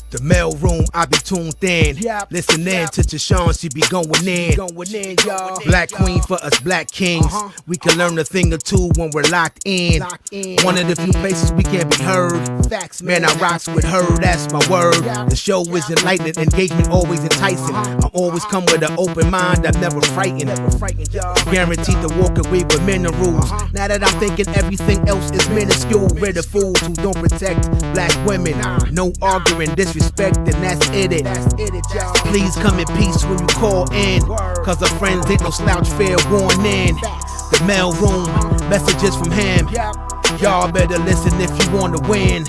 The mail room, I be tuned in. Listen in to TaShon, she be going in. Y'all. Black queen for us black kings. We can learn a thing or two when we're locked in. One of the few places we can be heard. Man, I rocks with her, that's my word. The show is enlightening, engagement always enticing. I'm always come with an open mind, I'm never frightened. Guaranteed to walk away with minerals. Now that I'm thinking everything else is minuscule. We're the fools who don't protect black women. No arguing, disrespect, and that's it. Please come in peace when you call in, cause our friends ain't no slouch, fair warning. The mail room, messages from him. Y'all better listen if you wanna win.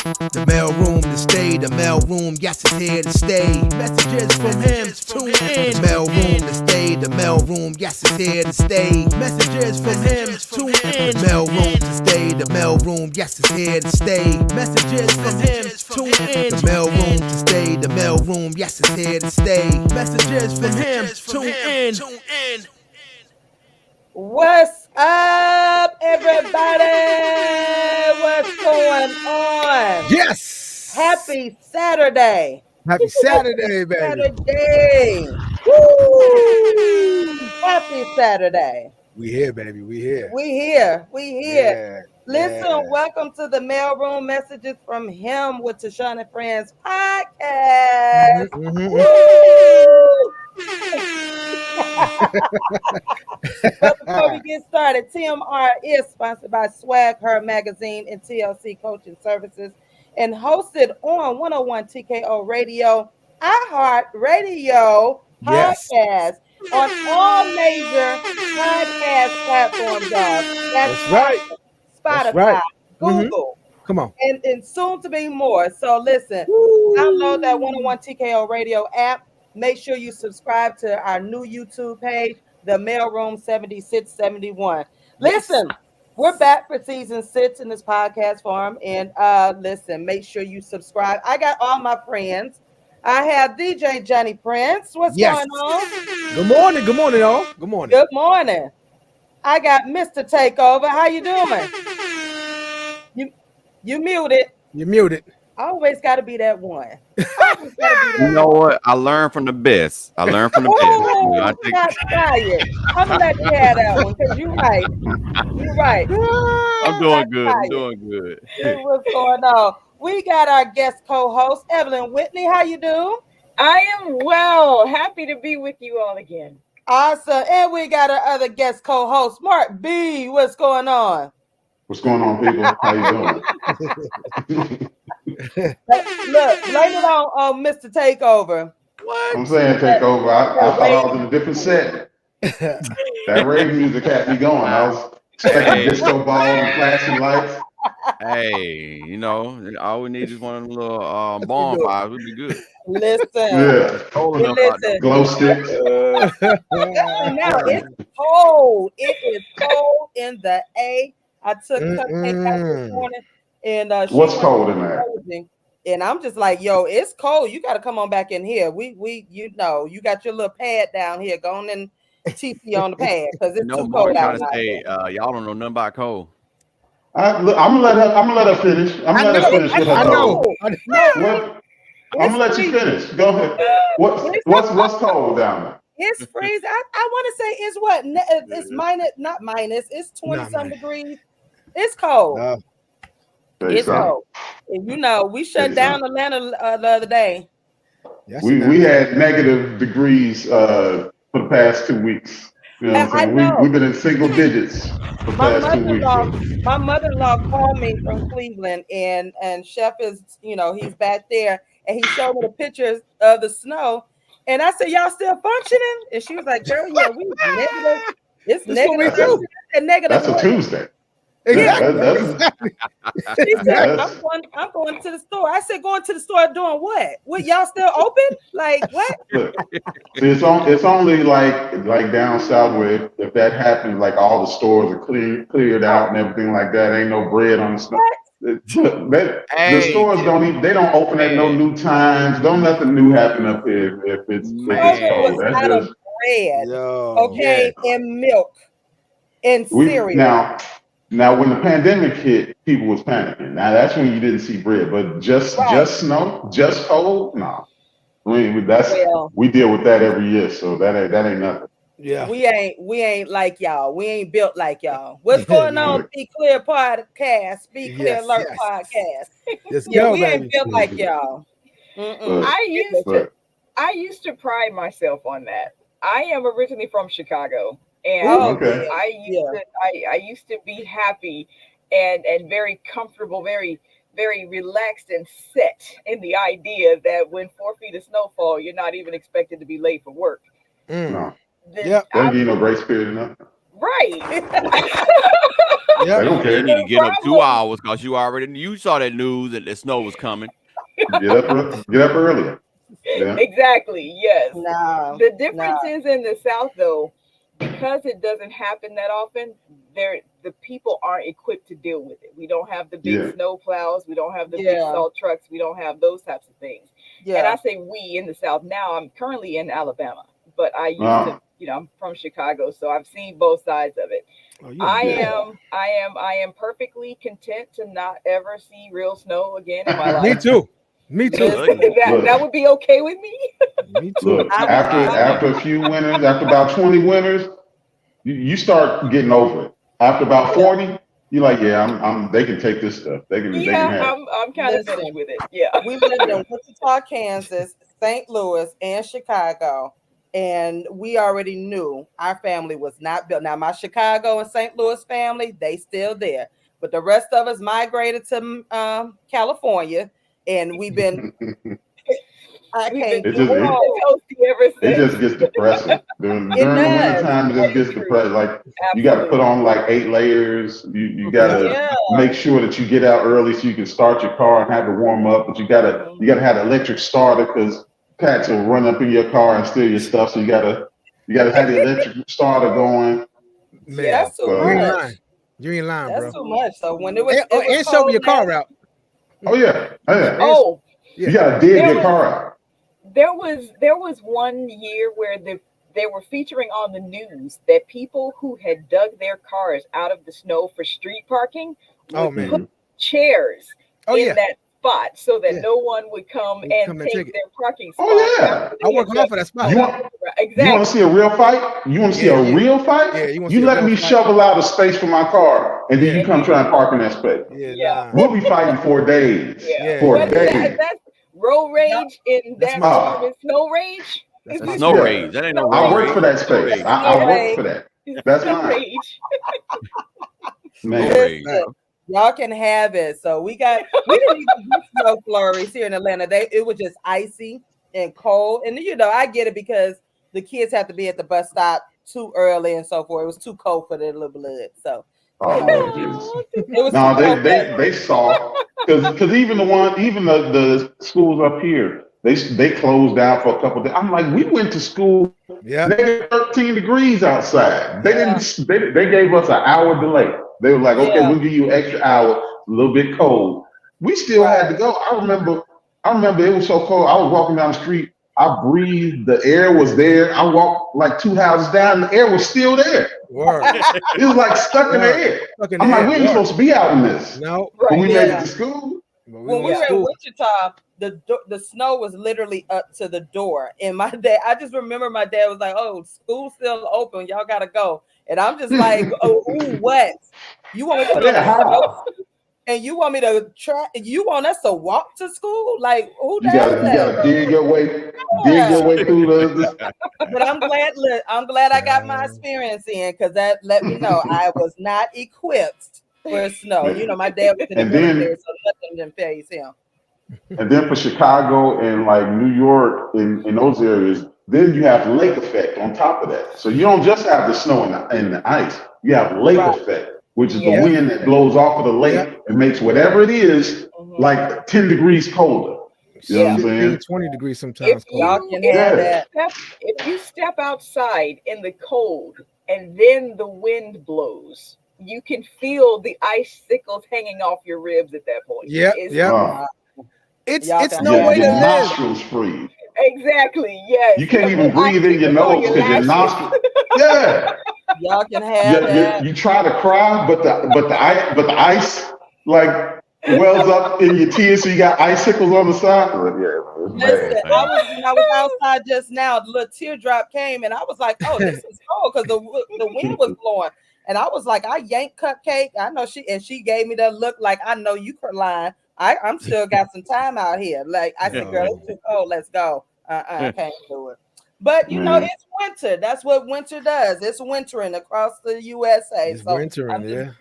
The mail room to stay, the mail room, yes, it's here to stay. Messages from him, tune in. The mail room to stay, the mail room, yes, it's here to stay. Messages from him, tune in. The mail room to stay, the mail room, yes, it's here to stay. Messages from him, tune in. The mail room to stay, the mail room, yes, it's here to stay. Messages from him, tune in. What's up, everybody? What's going on? Yes! Happy Saturday. Happy Saturday, baby. Saturday. Woo! Happy Saturday. We here, baby. We here. We here. Yeah, Listen, welcome to the Mailroom Messages from Him with TaShon Friends podcast. Woo! But before we get started, TMR is sponsored by Swag Her Magazine and TLC Coaching Services and hosted on 101 TKO Radio, iHeartRadio podcast on all major podcast platforms, y'all. That's right. Spotify, Google. Come on. And soon to be more. So listen, download that 101 TKO Radio app. Make sure you subscribe to our new YouTube page, The Mailroom 7671. Listen, we're back for season 6 in this podcast form. And listen, make sure you subscribe. I got all my friends. I have DJ Johnny Prince. What's going on? Good morning, y'all. Good morning. Good morning. I got Mr. Takeover. How you doing? You muted. You're muted. I always got to be that one. You know what? I learned from the best. Oh, got quiet. I'm gonna let you have that one because you're right. You're right. I'm doing good. What's going on? We got our guest co-host Evelyn Whitney. How you doing? I am well. Happy to be with you all again. Awesome. And we got our other guest co-host Mark B. What's going on? What's going on, people? How you doing? Look, blame it on Mr. Takeover. What? I'm saying Takeover. I thought I was in a different set. That rave music had me going. I was expecting disco ball and flashing lights. Hey, you know, all we need is one of them little bonfires. We'd be good. Listen. Glow sticks. Now it's cold. It is cold in the A. I took cupcake out this morning, and what's cold in there? And I'm just like, yo, it's cold. You got to come on back in here. You know, you got your little pad down here. Go on and TP on the pad because it's too cold out. Y'all don't know nothing about cold. I'm gonna let her finish. I'm gonna let her finish with her cold. I'm gonna let you finish. Go ahead. What's cold down there? It's freezing. I want to say it's what? It's minus, not minus. It's 20-some degrees. It's cold. It's cold. And you know, we shut down Atlanta the other day. We had negative degrees for the past 2 weeks. You know what I'm saying? We've been in single digits for the past 2 weeks. My mother-in-law called me from Cleveland, and Chef is, you know, he's back there, and he showed me the pictures of the snow. And I said, y'all still functioning? And she was like, girl, yeah, we negative. It's negative. That's a Tuesday. Exactly. She said, I'm going to the store. I said, going to the store doing what? What, y'all still open? Like, what? Look, it's only like down south where if that happens, like all the stores are cleared out and everything like that. Ain't no bread on the store. The stores don't open at no new times. Don't nothing new happen up here if it's cold. That's just bread, and milk and cereal. Now, Now, when the pandemic hit, people was panicking. Now that's when you didn't see bread, but just snow, just cold, no. I mean, we deal with that every year, so that ain't nothing. Yeah, we ain't like y'all. We ain't built like y'all. What's going on? Be Clear podcast. Be Clear Alert podcast. We ain't built like y'all. I used to pride myself on that. I am originally from Chicago, and I used to be happy and very comfortable, very very relaxed and set in the idea that when 4 feet of snowfall, you're not even expected to be late for work. No. Yeah, don't give you no grace period enough. Right. They don't care. You need to get up 2 hours because you saw that news that the snow was coming. Get up earlier. Yeah. Exactly. Yes. The difference is in the South, though, because it doesn't happen that often. The people aren't equipped to deal with it. We don't have the big snow plows. We don't have the big salt trucks. We don't have those types of things. Yeah. And I say we in the South now. I'm currently in Alabama, but I used to. I'm from Chicago, so I've seen both sides of it. I am perfectly content to not ever see real snow again in my life. Me too. That would be okay with me. Me too. Look, after a few winters, after about 20 winters, you start getting over it. After about 40, you're like, they can take this stuff. They can have it. I'm kind of finished with it. Yeah. We lived in Wichita, Kansas, St. Louis, and Chicago. And we already knew our family was not built. Now, my Chicago and St. Louis family, they still there. But the rest of us migrated to California. And we've been... It just gets depressing. During the winter time, it just gets depressing. Like, you got to put on like 8 layers. You got to make sure that you get out early so you can start your car and have it warm up. But you got to have an electric starter because cats will run up in your car and steal your stuff. So you gotta have the electric starter going. Man, that's too much. You ain't lying, bro. That's too much. So when it was, and show me your car out. Oh yeah. Oh, you gotta dig your car out. There was one year where they were featuring on the news that people who had dug their cars out of the snow for street parking would put chairs in that spot so that no one would come and take their parking spot. Oh yeah, I work hard for that spot. Exactly. You want to see a real fight? You want to see a real fight? Yeah, you let me shovel out a space for my car, and then you come try and park in that space. We'll be fighting for days. That's road rage in that form is snow rage. That's snow rage. That ain't no I work for that space. I work for that. That's mine. Man. Y'all can have it. So we didn't even get snow flurries here in Atlanta. It was just icy and cold. And I get it because the kids have to be at the bus stop too early and so forth. It was too cold for their little blood. So they saw because even the schools up here, they closed down for a couple of days. I'm like, we went to school. Yeah, they 13 degrees outside. They didn't. They gave us an hour delay. They were like, okay, we'll give you an extra hour, a little bit cold. We still had to go. I remember it was so cold. I was walking down the street. I breathed. The air was there. I walked like 2 houses down. The air was still there. It was like stuck in the air. I'm like, we ain't supposed to be out in this. No. When we made it to school. When we were in Wichita, the snow was literally up to the door. And my dad, I just remember my dad was like, "Oh, school's still open. Y'all gotta go." And I'm just like, "Oh, what? You want me to and you want me to try? You want us to walk to school? Like, who does that? You gotta dig your way through the. But I'm glad I got my experience in because that let me know I was not equipped for snow. My dad was in the military, so nothing didn't phase him. And then for Chicago and like New York in those areas, then you have lake effect on top of that. So you don't just have the snow and the ice. You have lake effect, which is the wind that blows off of the lake and makes whatever it is like 10 degrees colder. You know what I'm saying? 20 degrees sometimes. If you step outside in the cold and then the wind blows, you can feel the icicles hanging off your ribs at that point. It's no way to live. Nostrils freeze. Exactly. Yes. You can't even breathe in your nose because your nostrils. Y'all can have that. You try to cry, but the ice like wells up in your tears, so you got icicles on the side. Listen, when I was outside just now, the little teardrop came, and I was like, "Oh, this is cold," because the wind was blowing, and I was like, "I yanked Cupcake." I know she gave me that look like, "I know you could lie. I'm still got some time out here." Like I said, "Girl, it's too cold. Let's go." I can't do it. But you know, it's winter. That's what winter does. It's wintering across the USA. It's wintering,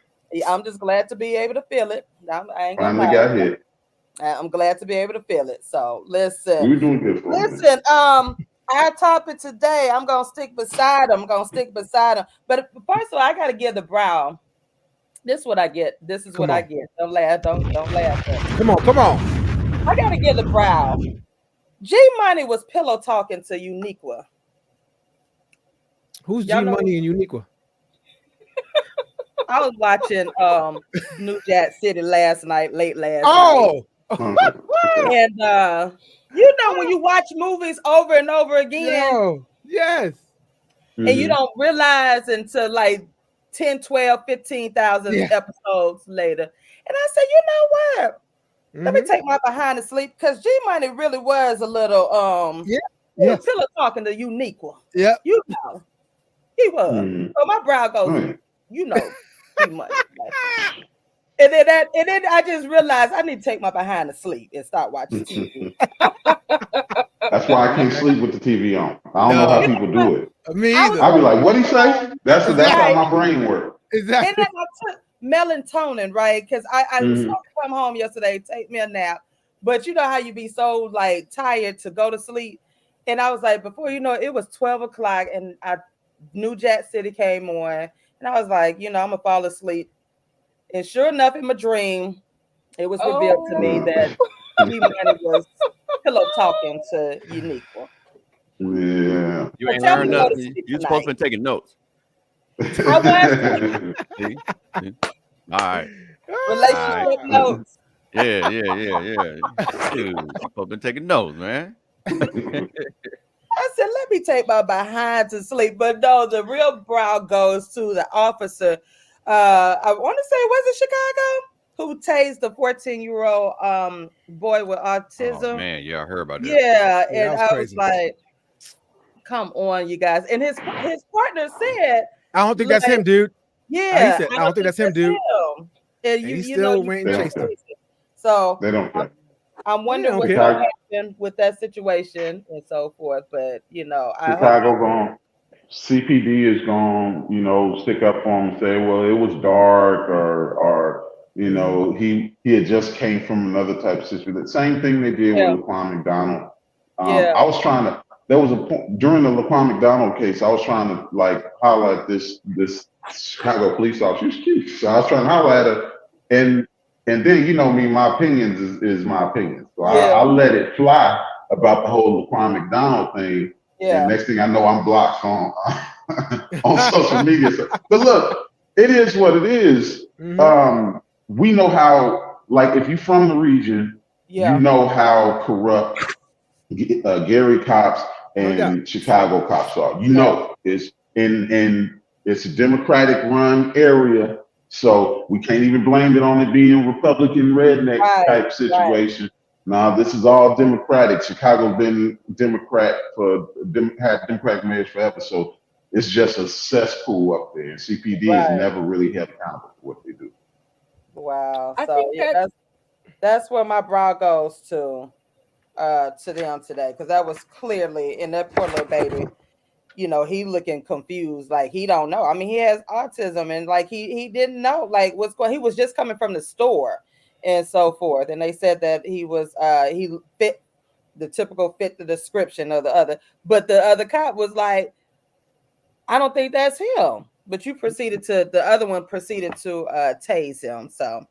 I'm just glad to be able to feel it. I ain't gonna finally lie. got hit. I'm glad to be able to feel it. So listen. We were doing good for listen, our topic today, I'm gonna stick beside him. But first of all, I gotta give the brow. This is what I get. This is what I get. Don't laugh. Don't laugh. Come on. I gotta give the brow. G Money was pillow talking to Uniqua. Who's G Money and Uniqua? I was watching New Jack City late last night. And you know, when you watch movies over and over again, yes, and you don't realize until like 10, 12, 15,000 episodes later. And I said, you know what? Let me take my behind to sleep, because G Money really was a little pillow talking to Uniqua. Yeah, you know, he was. So my brow goes, you know, G Money. And then I just realized I need to take my behind to sleep and start watching TV. That's why I can't sleep with the TV on. I don't know how people do it. Me either. I'll be like, "What'd he say?" That's how my brain works. Exactly. And then I took melatonin, right? Because I was supposed to come home yesterday, take me a nap. But you know how you be so like tired to go to sleep. And I was like, before you know it was 12 o'clock, and New Jack City came on, and I was like, you know, I'm gonna fall asleep. And sure enough, in my dream, it was revealed to me that G Money was pillow talking to Uniqua. Yeah. You ain't learned nothing. You're supposed to be taking notes. I was. All right. Relationship notes. Yeah. Dude, you're supposed to be taking notes, man. I said, let me take my behind to sleep. But no, the real brow goes to the officer. I want to say, was it Chicago, who tased the 14-year-old boy with autism? Oh, man, I heard about that. Yeah, and I was like, come on, you guys. And his partner said, I don't think that's him, dude. Yeah, I don't think that's him, dude. And he still went and chased him. So they don't care. I'm wondering what's going to happen with that situation and so forth. But you know, Chicago gone. CPD is going, you know, stick up for him and say, well, it was dark, or you know, he had just came from another type of situation. The same thing they did with Laquan McDonald. I was trying to. There was a point during the Laquan McDonald case. I was trying to like highlight this Chicago police officer. So I was trying to highlight her, and then you know me, my opinions is my opinion. So I let it fly about the whole Laquan McDonald thing. Yeah. And next thing I know, I'm blocked on social media. But look, it is what it is. We know how, like, if you're from the region, you know how corrupt Gary cops and Chicago cops are. You know, it's it's a Democratic run area, so we can't even blame it on it being Republican redneck type situation. Right. Now, this is all Democratic. Chicago's been Democrat had Democratic mayors forever, so it's just a cesspool up there. And CPD is never really held accountable for what they do. Wow. I think that's where my brow goes to them today, because that was clearly, in that poor little baby, you know, he looking confused, like he don't know. I mean, he has autism, and like he didn't know like what's going. He was just coming from the store and so forth, and they said that he was he fit the typical fit the description of the other, but the other cop was like, I don't think that's him. But the other one proceeded to tase him. So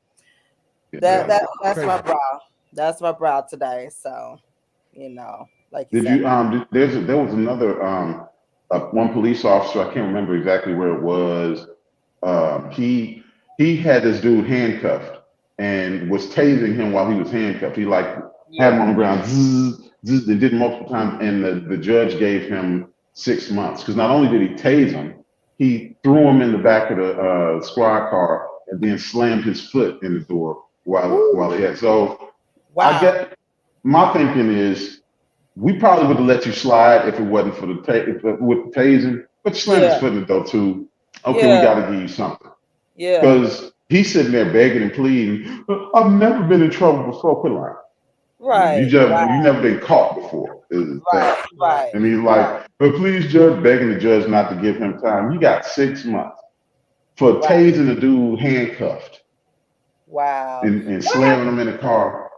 that's my brow. That's my brow today. So, you know, like you said. There was another one police officer, I can't remember exactly where it was. He had this dude handcuffed and was tasing him while he was handcuffed. He like had him on the ground, they did it multiple times, and the judge gave him 6 months, because not only did he tase him, he threw him in the back of the squad car and then slammed his foot in the door while he had. So I get my thinking is we probably would have let you slide if it wasn't for with the tasing, but you slammed his foot in the door too. Okay, we got to give you something. Yeah. Because he's sitting there begging and pleading. I've never been in trouble before. Quit lying. Right. You never been caught before. Right. And he's like, but please, judge, begging the judge not to give him time. You got 6 months for tasing a dude handcuffed. Wow. And slamming him in the car.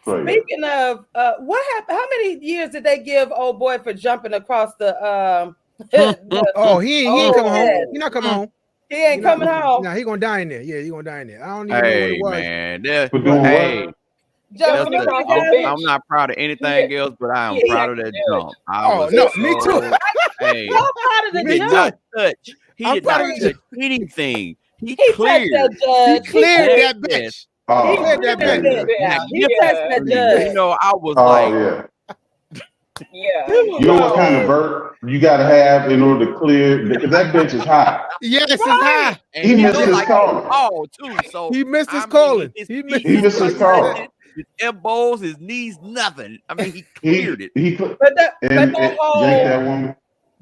Speaking of what happened, how many years did they give old boy for jumping across the he ain't coming home. He not coming home. He ain't coming home. No, he gonna die in there. Yeah, he gonna die in there. I don't even know what it was. Man, I'm not proud of anything else, but I am proud of that jump. Me too. Hey, I'm proud of the he did not touch. He did not touch anything. He cleared that bitch. He cleared that bitch. He touched that judge. You know, I was like, you know what kind of vert you got to have in order to clear, because that bitch is high. Yes, it's high. And he missed his calling. So he missed his calling. He missed his calling. His elbows, his knees, nothing. I mean, he cleared it. But that whole that woman.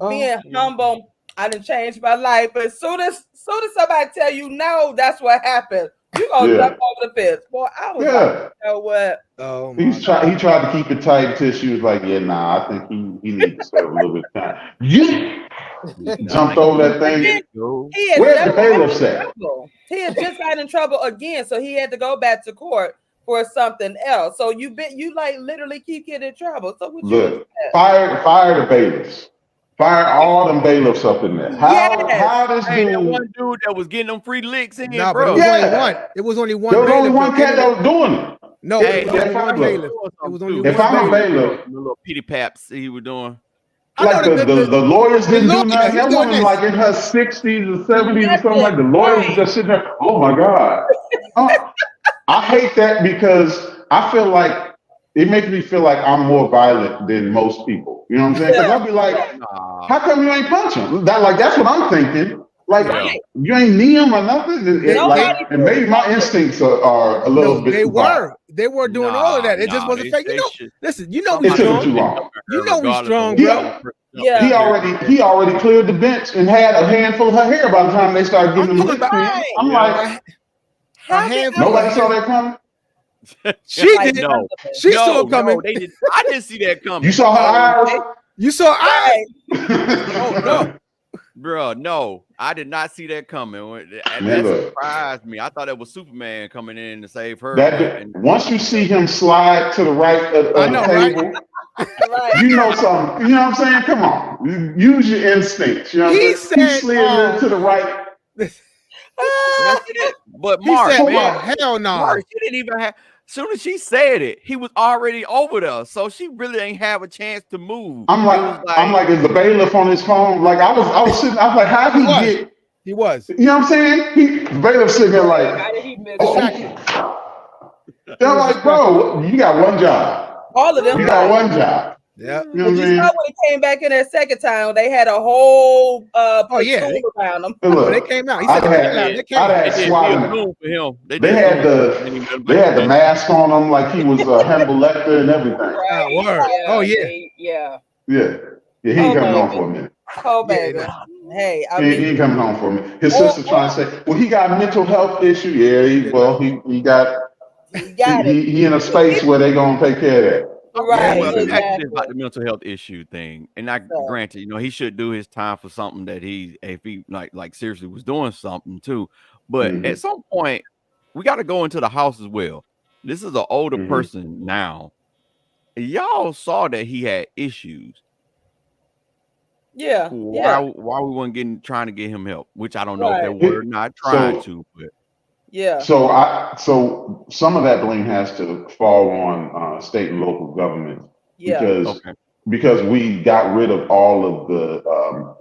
Being humble, I done changed my life. But as soon as somebody tell you no, that's what happened. You gonna jump over the fence, boy. I was like, you know what? Oh, he tried to keep it tight until she was like, "Yeah, I think he needs to serve a little bit of time." You jumped over that thing. Where's the bailiff at? He had just got in trouble again, so he had to go back to court for something else. So you like literally keep getting in trouble. So what look, fire the bailiffs. Fire all them bailiffs up in there. How this dude? That one dude that was getting them free licks in here, bro. It was only one. There was only one cat that was doing it. No, it was only one bailiff. It was only if I'm a bailiff, the little pity paps he was doing. Like the lawyers didn't do nothing. That woman like in her 60s or 70s or something like the lawyers were just sitting there. Oh my God. I hate that because I feel like it makes me feel like I'm more violent than most people. You know what I'm saying? Because I'll be like, how come you ain't punching? That's what I'm thinking. Like, you ain't knee him or nothing. And maybe my instincts are a little bit. They were doing all of that. It just wasn't fake. Listen, you know we strong. It took too long. You know we strong, bro. He already cleared the bench and had a handful of her hair by the time they started giving him lip. I'm like, nobody saw that coming. She did. No. She saw it coming. No, I didn't see that coming. You saw her eyes? You saw eyes? Oh no. Bro, no, I did not see that coming. And that surprised me. I thought it was Superman coming in to save her. Once you see him slide to the right of the table, you know something. You know what I'm saying? Come on. Use your instincts. You know he slid to the right. But Mark, hell no. Mark, she didn't even have. As soon as she said it, he was already over there, so she really ain't have a chance to move. I'm like, is the bailiff on his phone? Like I was sitting. I was like, how did he get? He was. You know what I'm saying? The bailiff sitting there like, how did he miss? They're like, bro, you got one job. All of them. You got one job. Yeah. You know what I mean? When he came back in that second time, they had a whole around them. Look, they came out. He said they came out. They had the mask on him like he was Hannibal Lecter and everything. Right. Oh yeah. He ain't coming home for a minute. Oh baby. Hey, he ain't coming home for a minute. His sister trying to say, well, he got a mental health issue. Yeah, he in a space where they gonna take care of that. Right. Well, actually, about the mental health issue thing, and granted, he should do his time for something that if he like seriously was doing something too. But at some point, we got to go into the house as well. This is an older person now. Y'all saw that he had issues. Yeah. Why we weren't trying to get him help? Which I don't know if they were not trying to, but. Yeah. So some of that blame has to fall on state and local governments because we got rid of all of the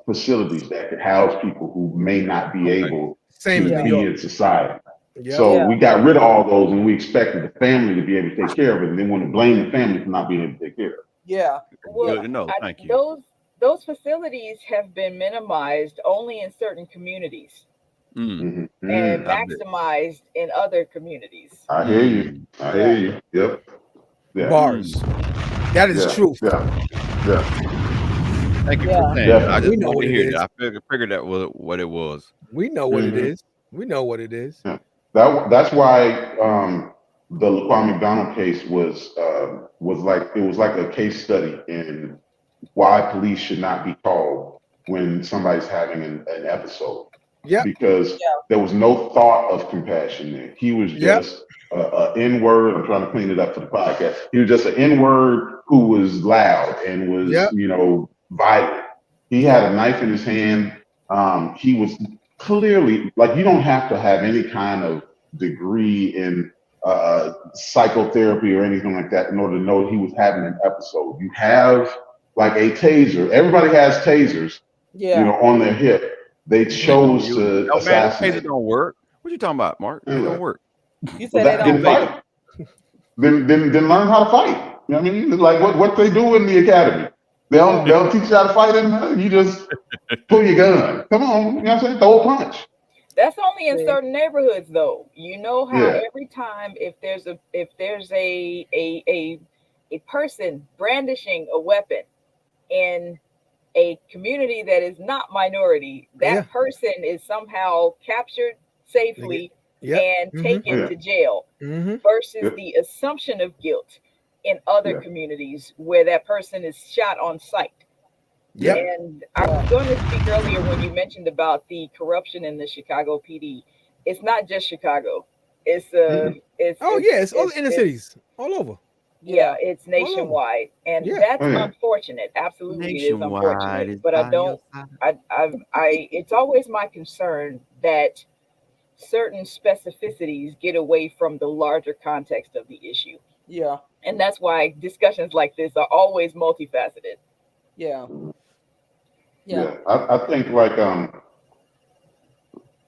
facilities that could house people who may not be able to be in society. Yeah. So we got rid of all those, and we expected the family to be able to take care of it, and they want to blame the family for not being able to take care of it. Yeah. Well, thank you. those facilities have been minimized only in certain communities and maximized in other communities. I hear you. I hear you. Yep. Yeah. Bars. That is truth. Yeah. Thank you for saying that. I We just know wanted what to it hear is. that. I figured that was what it was. We know what it is. We know what it is. Yeah. That's why the Laquan McDonald case was like a case study in why police should not be called when somebody's having an episode. Yeah. Because there was no thought of compassion there. He was just an N-word. I'm trying to clean it up for the podcast. He was just an N-word who was loud and was, violent. He had a knife in his hand. He was clearly, like, you don't have to have any kind of degree in psychotherapy or anything like that in order to know he was having an episode. You have like a taser. Everybody has tasers, on their hip. They chose to assassinate. Man, don't work. What you talking about, Mark? It don't work. You said they don't fight. Then learn how to fight. You know what I mean? Like what they do in the academy. They'll teach you how to fight, and you just pull your gun. Come on, you know what I'm saying? Throw a punch. That's only in certain neighborhoods, though. You know how every time if there's a person brandishing a weapon in a community that is not minority, that person is somehow captured safely and taken to jail versus the assumption of guilt in other communities where that person is shot on sight. And I was going to speak earlier when you mentioned about the corruption in the Chicago PD. It's not just Chicago. It's all inner cities all over. Yeah, it's nationwide, and that's unfortunate. Absolutely, it is unfortunate. But it's always my concern that certain specificities get away from the larger context of the issue. Yeah, and that's why discussions like this are always multifaceted. Yeah. I think like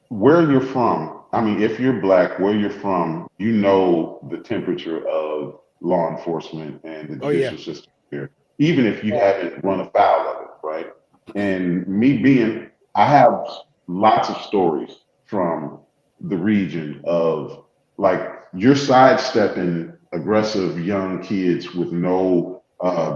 where you're from. I mean, if you're black, where you're from, you know the temperature of law enforcement and the judicial system here, even if you haven't run afoul of it, right? And I have lots of stories from the region of like you're sidestepping aggressive young kids with no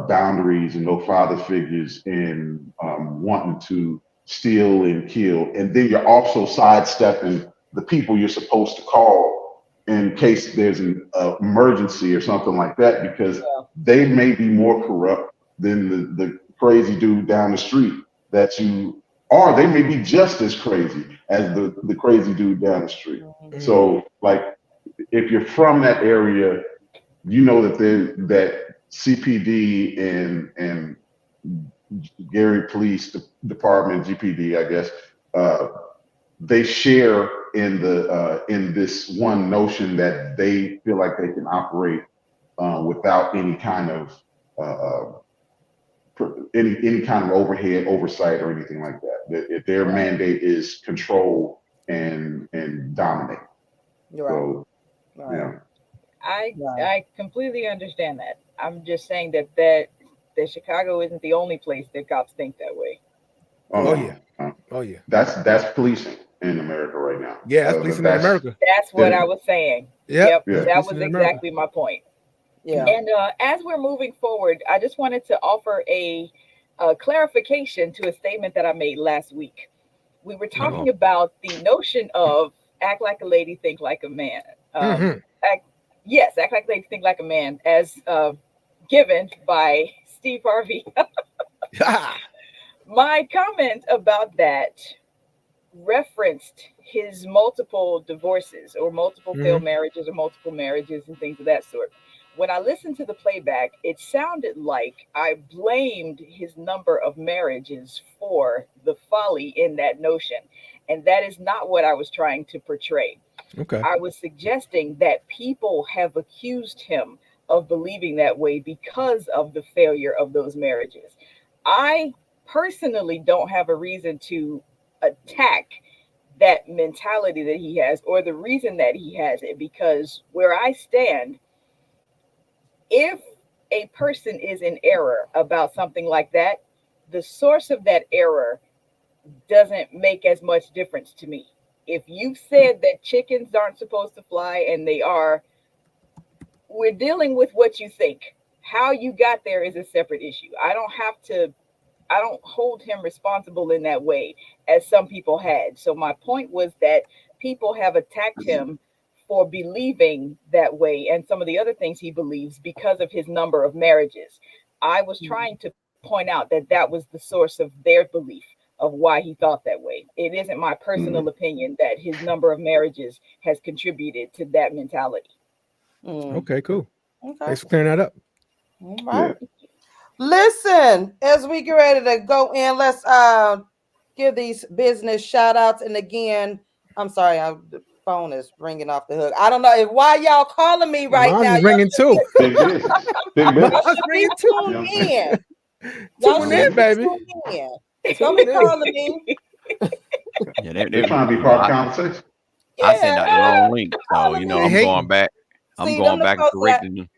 boundaries and no father figures and wanting to steal and kill. And then you're also sidestepping the people you're supposed to call in case there's an emergency or something like that, because they may be more corrupt than the crazy dude down the street that you are. They may be just as crazy as the crazy dude down the street. Mm-hmm. So like, if you're from that area, you know that CPD and Gary Police Department, GPD, I guess, they share in this one notion that they feel like they can operate without any kind of any kind of overhead oversight or anything like that. That their mandate is control and dominate. You're right. So, yeah. I completely understand that. I'm just saying that Chicago isn't the only place that cops think that way. Oh yeah. That's policing in America right now. Yeah, that's policing in America. That's what I was saying. Yep. That was exactly my point. Yeah. And as we're moving forward, I just wanted to offer a clarification to a statement that I made last week. We were talking about the notion of act like a lady, think like a man. Act like a lady, think like a man, as given by Steve Harvey. My comment about that referenced his multiple divorces or multiple failed marriages or multiple marriages and things of that sort. When I listened to the playback, it sounded like I blamed his number of marriages for the folly in that notion. And that is not what I was trying to portray. Okay. I was suggesting that people have accused him of believing that way because of the failure of those marriages. I personally don't have a reason to attack that mentality that he has or the reason that he has it, because where I stand, if a person is in error about something like that, the source of that error doesn't make as much difference to me. If you said that chickens aren't supposed to fly and they are, we're dealing with what you think. How you got there is a separate issue. I don't hold him responsible in that way, as some people had. So my point was that people have attacked him for believing that way and some of the other things he believes because of his number of marriages. I was trying to point out that that was the source of their belief of why he thought that way. It isn't my personal opinion that his number of marriages has contributed to that mentality. Okay, cool. Okay. Thanks for clearing that up. All right. Yeah. Listen, as we get ready to go in, let's give these business shout outs. And again, I'm sorry, the phone is ringing off the hook. I don't know why y'all calling me right now. Mine's ringing too. Y'all should be tuned in. Tune in, baby. Don't be calling me. Yeah, they're trying to be part of the conversation. I sent out the wrong link, so I'm going back. I'm going back and correcting them.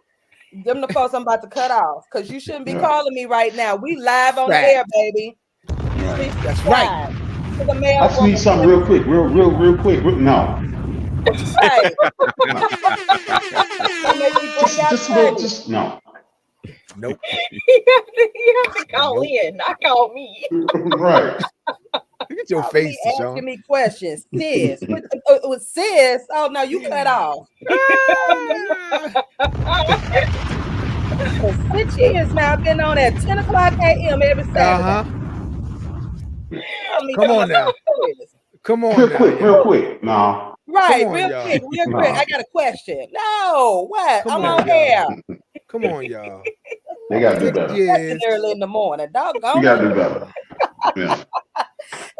Them the folks I'm about to cut off because you shouldn't be calling me right now. We live on the air, baby. That's right. I just need something real quick. Real quick. No. Right. just no. Nope. You have to call in, not call me. Right. Look at your face, asking me questions, sis. Sis, oh no, you cut off. 6 years now. I've been on at 10 o'clock a.m. every Saturday. Come on now. Come on, real quick. No. Right, real quick. I got a question. No, what? I'm on air. Come on, y'all. They gotta do better. Yes. Early in the morning. Doggone. You gotta do better. Yeah.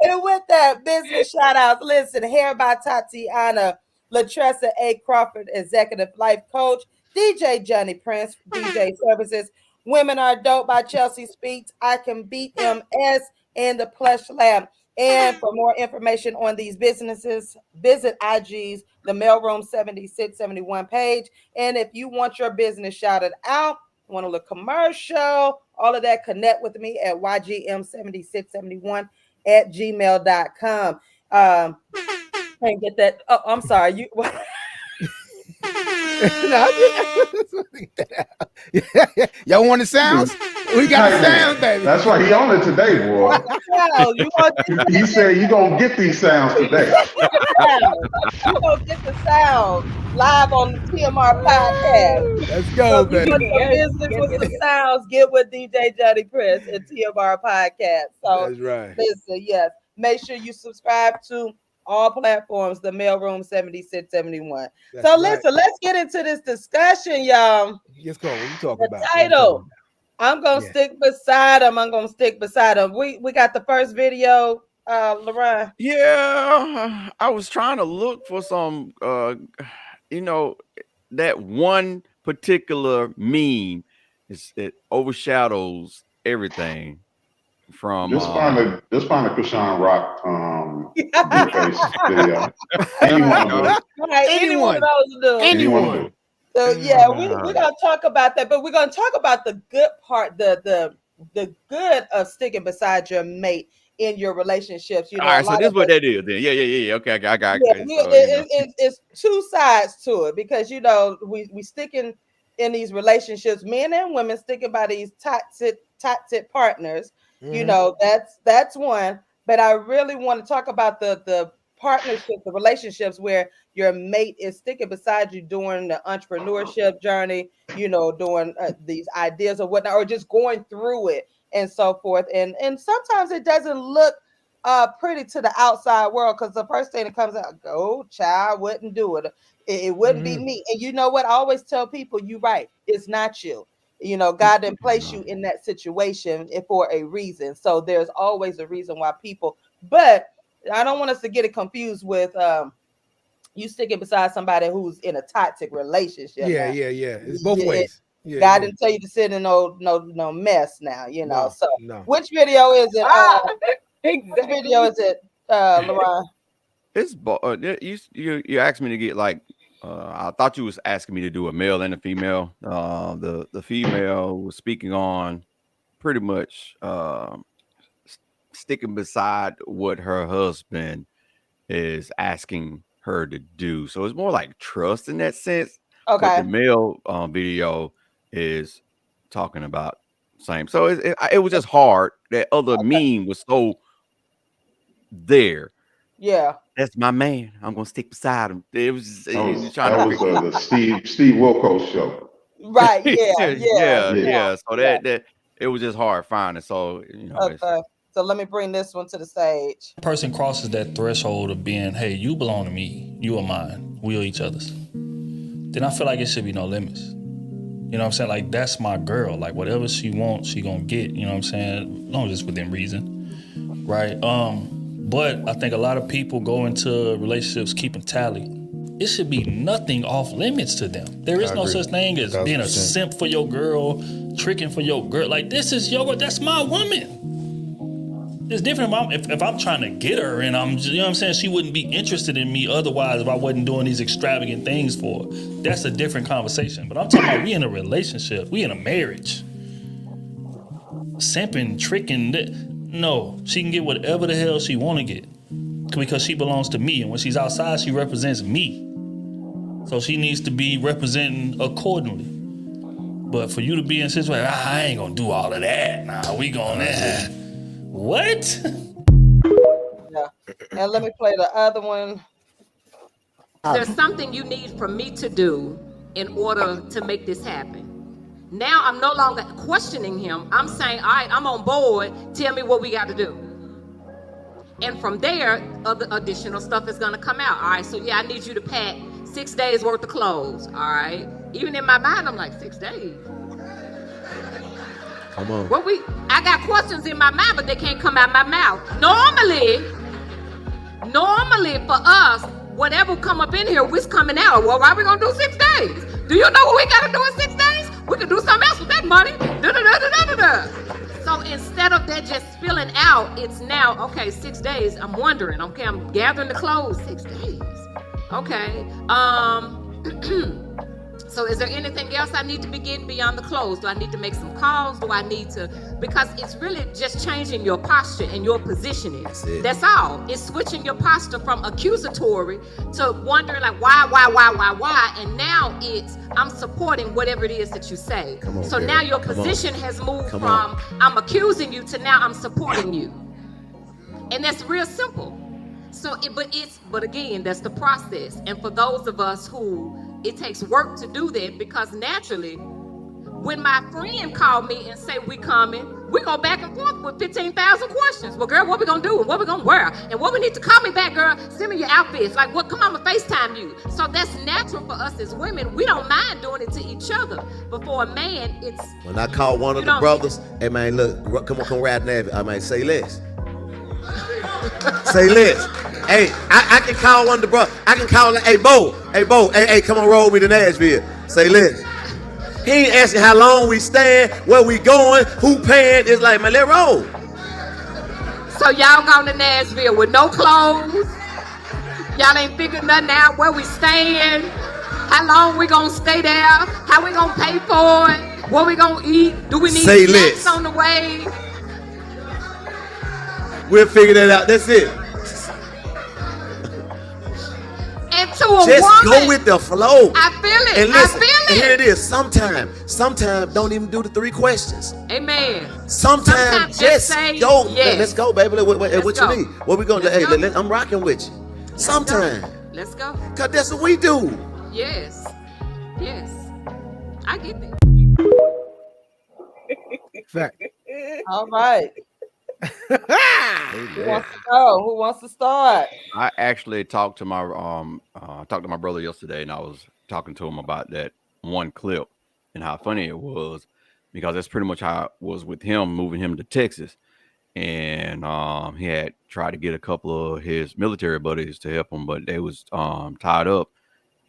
And with that, business shout outs. Listen, Hair by Tatiana, Latressa A. Crawford, Executive Life Coach, DJ Johnny Prince, DJ Services, Women Are Dope by Chelsea Speaks, I Can Beat MS, and the Plush Lab. And for more information on these businesses, visit IG's The Mailroom 7671 page. And if you want your business shouted out, want a little commercial, all of that, connect with me at ygm7671@gmail.com. And get that. Oh, I'm sorry. You. Y'all want the sounds? We got the sounds, baby. That's why he on it today, boy. He said you gonna get these sounds today. You gonna get the sounds live on the TMR podcast. Let's go, baby. Business with the sounds. Get with DJ Johnny Prince and TMR podcast. So that's right. Listen, yes. Make sure you subscribe to all platforms, the Mailroom 7671. So listen, let's get into this discussion, y'all. Let's go. What you talking about? The title. I'm gonna stick beside him. We got the first video, LaRon. Yeah, I was trying to look for some that one particular meme it overshadows everything. From just find a TaShon Rock video. Anyone. So yeah, we're gonna talk about that, but we're gonna talk about the good part, the good of sticking beside your mate in your relationships. All right, so this is what that is then. Yeah. Okay, I got it. It's two sides to it because we sticking in these relationships, men and women sticking by these toxic partners. Mm-hmm. That's one. But I really want to talk about the partnerships, the relationships where your mate is sticking beside you during the entrepreneurship journey, doing these ideas or whatnot, or just going through it and so forth. And sometimes it doesn't look pretty to the outside world because the first thing that comes out, oh, child, wouldn't do it. It wouldn't be me. And you know what? I always tell people, you're right. It's not you. God didn't place you in that situation for a reason. So there's always a reason why people, but I don't want us to get it confused with you sticking beside somebody who's in a toxic relationship. Yeah. It's both ways. God didn't tell you to sit in no mess now, No. Which video is it? Exactly. Which video is it, LaRon? It's you asked me to get like I thought you was asking me to do a male and a female. The female was speaking on pretty much sticking beside what her husband is asking her to do. So it's more like trust in that sense. Okay. But the male video is talking about same. So it was just hard. That other meme was so there. Yeah. That's my man. I'm gonna stick beside him. It was that was the Steve Wilkos show. Right. Yeah. So that it was just hard finding. So So let me bring this one to the stage. Person crosses that threshold of being, hey, you belong to me, you are mine, we are each other's. Then I feel like it should be no limits. You know what I'm saying? Like, that's my girl. Like, whatever she wants, she gonna get. You know what I'm saying? As long as it's within reason, right? But I think a lot of people go into relationships keeping tally. It should be nothing off limits to them. There is no such thing as 1,000%. Being a simp for your girl, tricking for your girl. Like, this is your girl. That's my woman. It's different if I'm trying to get her and you know what I'm saying, she wouldn't be interested in me otherwise if I wasn't doing these extravagant things for her. That's a different conversation. But I'm talking about we in a relationship, we in a marriage. Simping, tricking, no. She can get whatever the hell she want to get because she belongs to me. And when she's outside, she represents me. So she needs to be representing accordingly. But for you to be in a situation, I ain't gonna do all of that. Nah, we gonna... What? Yeah. And let me play the other one. There's something you need for me to do in order to make this happen. Now I'm no longer questioning him. I'm saying, all right, I'm on board. Tell me what we got to do. And from there, other additional stuff is going to come out. All right, so yeah, I need you to pack 6 days worth of clothes. All right. Even in my mind, I'm like, 6 days. Come on. Well, I got questions in my mind, but they can't come out my mouth. Normally for us, whatever come up in here, what's coming out? Well, why are we gonna do 6 days? Do you know what we gotta do in 6 days? We can do something else with that money. So instead of that just spilling out, it's now, okay, 6 days. I'm wondering, okay, I'm gathering the clothes, 6 days. Okay. So is there anything else I need to be getting beyond the clothes? Do I need to make some calls? Do I need to, because it's really just changing your posture and your positioning. That's all. It's switching your posture from accusatory to wondering like why? And now it's, I'm supporting whatever it is that you say. So now your position has moved from I'm accusing you to now I'm supporting you. And that's real simple. So, but again, that's the process. And for those of us who, it takes work to do that, because naturally, when my friend called me and say we coming, we go back and forth with 15,000 questions. Well, girl, what we gonna do? And what we gonna wear? And what we need to call me back, girl? Send me your outfits. Like, what? Come on, I'm gonna FaceTime you. So that's natural for us as women. We don't mind doing it to each other. But for a man, it's... When I call one of the brothers, hey man, look, come ride Navy. I might say less. Say less. Hey, I can call one of the brothers. I can call, hey, Bo, hey, come on, roll with me to Nashville. Say less. He ain't asking how long we stand, where we going, who paying. It's like, man, let roll. So y'all going to Nashville with no clothes? Y'all ain't figured nothing out, where we staying, how long we gonna stay there, how we gonna pay for it, what we gonna eat, do we need snacks on the way? We'll figure that out, that's it. And to a just woman, go with the flow. I feel it. And listen, I feel it. And here it is. Sometimes don't even do the 3 questions. Amen. Sometimes just say, go. Yes. Let's go, baby. What you need? What we gonna? Hey, I'm rocking with you. Sometimes. Let's go. Cause that's what we do. Yes. I get that. Fact. All right. Who wants to go? Who wants to start? I actually talked to my brother yesterday, and I was talking to him about that one clip and how funny it was, because that's pretty much how it was with him moving him to Texas. And he had tried to get a couple of his military buddies to help him, but they was tied up.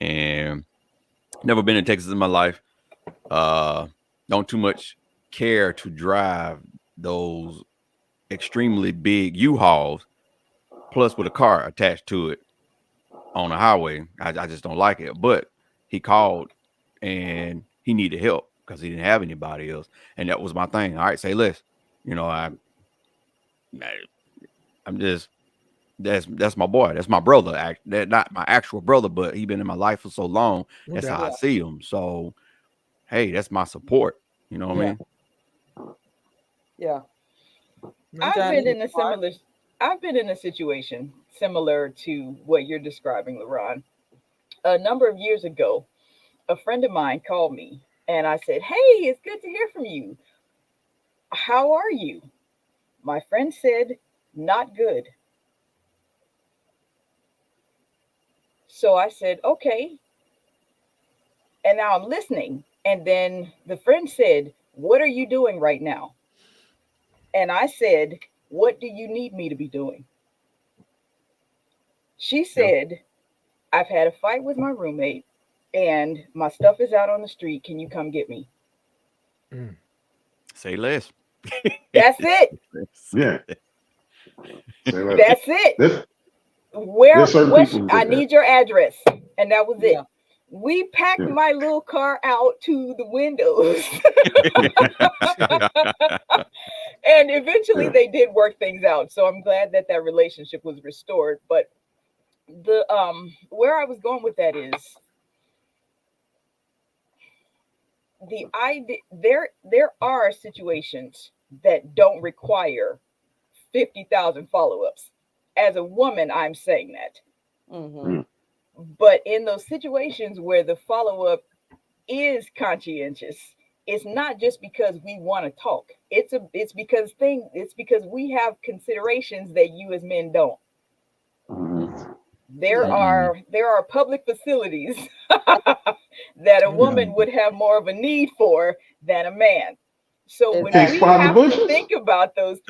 And never been in Texas in my life. Don't too much care to drive those extremely big U-Hauls, plus with a car attached to it on the highway. I just don't like it. But he called and he needed help because he didn't have anybody else. And that was my thing. All right, say less. You know, I'm just that's my boy. That's my brother. That not my actual brother, but he been in my life for so long. That's how I see him. So, hey, that's my support. You know what I mean? Yeah. I've been in a situation similar to what you're describing, LaRon. A number of years ago, a friend of mine called me and I said, "Hey, it's good to hear from you. How are you?" My friend said, "Not good." So I said, "Okay." And now I'm listening. And then the friend said, "What are you doing right now?" And I said, "What do you need me to be doing?" She said, "I've had a fight with my roommate and my stuff is out on the street. Can you come get me?" Say less. That's it. Yeah. That's it. I need your address. And that was it. We packed my little car out to the windows. And eventually they did work things out. So I'm glad that that relationship was restored. But the where I was going with that is the idea there are situations that don't require 50,000 follow-ups. As a woman, I'm saying that. But in those situations where the follow-up is conscientious, it's not just because we want to talk. It's because we have considerations that you as men don't. There are public facilities that a woman would have more of a need for than a man. So when we have to think about those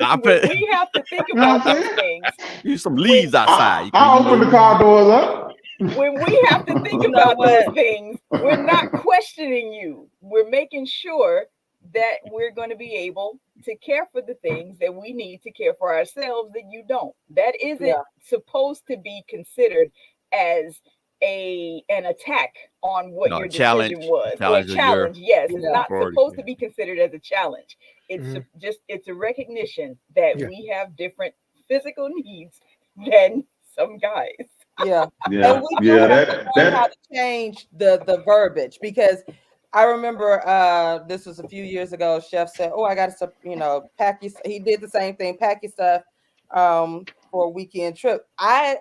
things, use some leaves outside. I open the car doors up. When we have to think about those things, we're not questioning you. We're making sure that we're going to be able to care for the things that we need to care for ourselves that you don't. That isn't supposed to be considered as an attack on what your decision was. Or a challenge, yes. It's not supposed to be considered as a challenge. It's it's a recognition that we have different physical needs than some guys. And we do have to learn how to change the verbiage, because I remember this was a few years ago. Chef said, "Oh, I got to, pack your." He did the same thing, pack your stuff for a weekend trip. I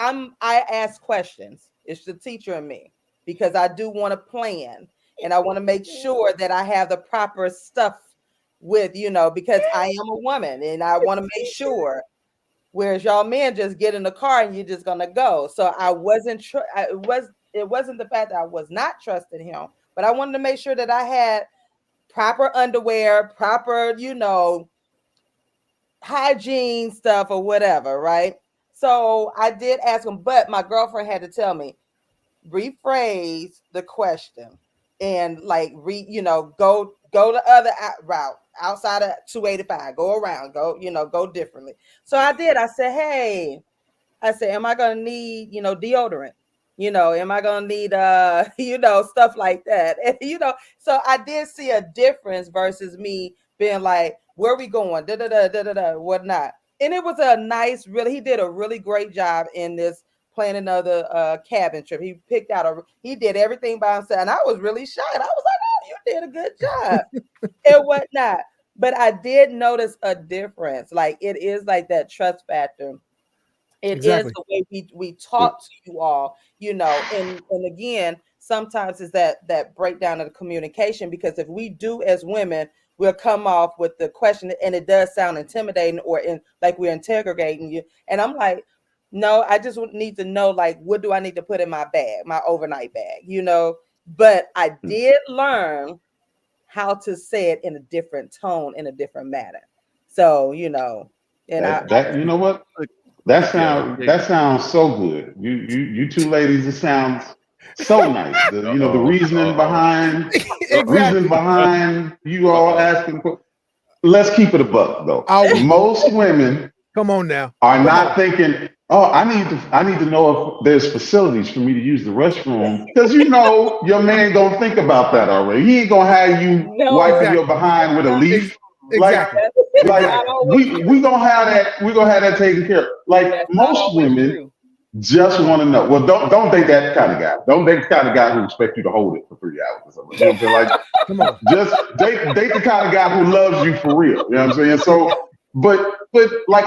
ask questions. It's the teacher in me, because I do want to plan and I want to make sure that I have the proper stuff with, because I am a woman and I want to make sure. Whereas y'all men just get in the car and you're just gonna go. So I wasn't it wasn't the fact that I was not trusting him, but I wanted to make sure that I had proper underwear, proper, hygiene stuff or whatever, right? So I did ask him, but my girlfriend had to tell me, rephrase the question and go the other route. Outside of 285, go around, go differently. So I did. I said, "Hey," I said, "Am I gonna need, deodorant? Am I gonna need, stuff like that?" And, so I did see a difference versus me being like, "Where are we going? Whatnot." And it was a nice, he did a really great job in this planning of the cabin trip. He picked out he did everything by himself, and I was really shocked. I was like, "Oh, you did a good job," and whatnot. But I did notice a difference. Like, it is like that trust factor. It is the way we talk to you all, and again, sometimes it's that breakdown of the communication, because if we do as women, we'll come off with the question and it does sound intimidating or like we're interrogating you. And I'm like, no, I just need to know, like, what do I need to put in my bag, my overnight bag, But I did learn how to say it in a different tone, in a different manner. So, and you know what? That sounds so good. You two ladies, it sounds so nice. The reasoning behind you all asking for. Let's keep it a buck though. Most women come on now are not thinking, "Oh, I need to know if there's facilities for me to use the restroom," because your man don't think about that already. He ain't gonna have you wiping your behind with a leaf. Exactly. Like we gonna have that. We gonna have that taken care of. Like most women just want to know. Well, don't date that kind of guy. Don't date the kind of guy who expects you to hold it for 3 hours or something. You know what I'm saying? Like, come on. Just date the kind of guy who loves you for real. You know what I'm saying? So, but like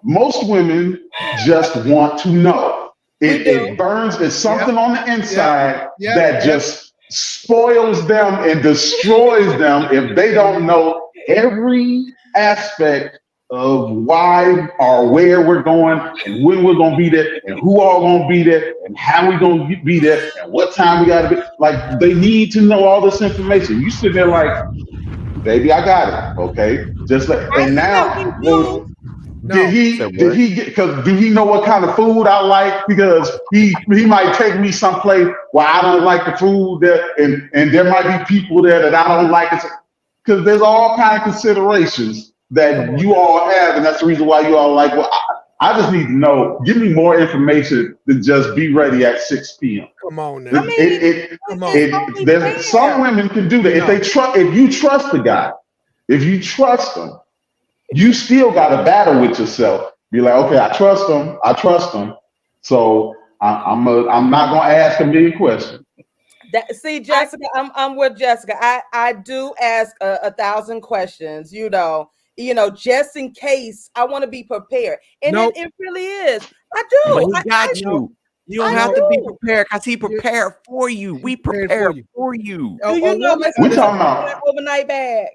most women just want to know. It burns. It's something on the inside that just spoils them and destroys them if they don't know every aspect of why or where we're going and when we're gonna be there and who all gonna be there and how we gonna be there and what time we gotta be. Like they need to know all this information. You sit there like, baby, I got it. Okay, just like. And now, did he get? Because do he know what kind of food I like? Because he might take me someplace where I don't like the food there, and there might be people there that I don't like. Because there's all kind of considerations that you all have, and that's the reason why you all like, well, I just need to know, give me more information than just be ready at 6 p.m. Come on now. There's some women can do that. If you trust the guy, if you trust him, you still got to battle with yourself. Be like, okay, I trust him. So I'm not gonna ask a million questions. See, Jessica, I'm with Jessica. I do ask 1,000 questions, you know, just in case. I want to be prepared. And it really is. I do. But he got you. You don't have to be prepared because he prepared for you. We prepared for you. Do you know we talking about overnight bag?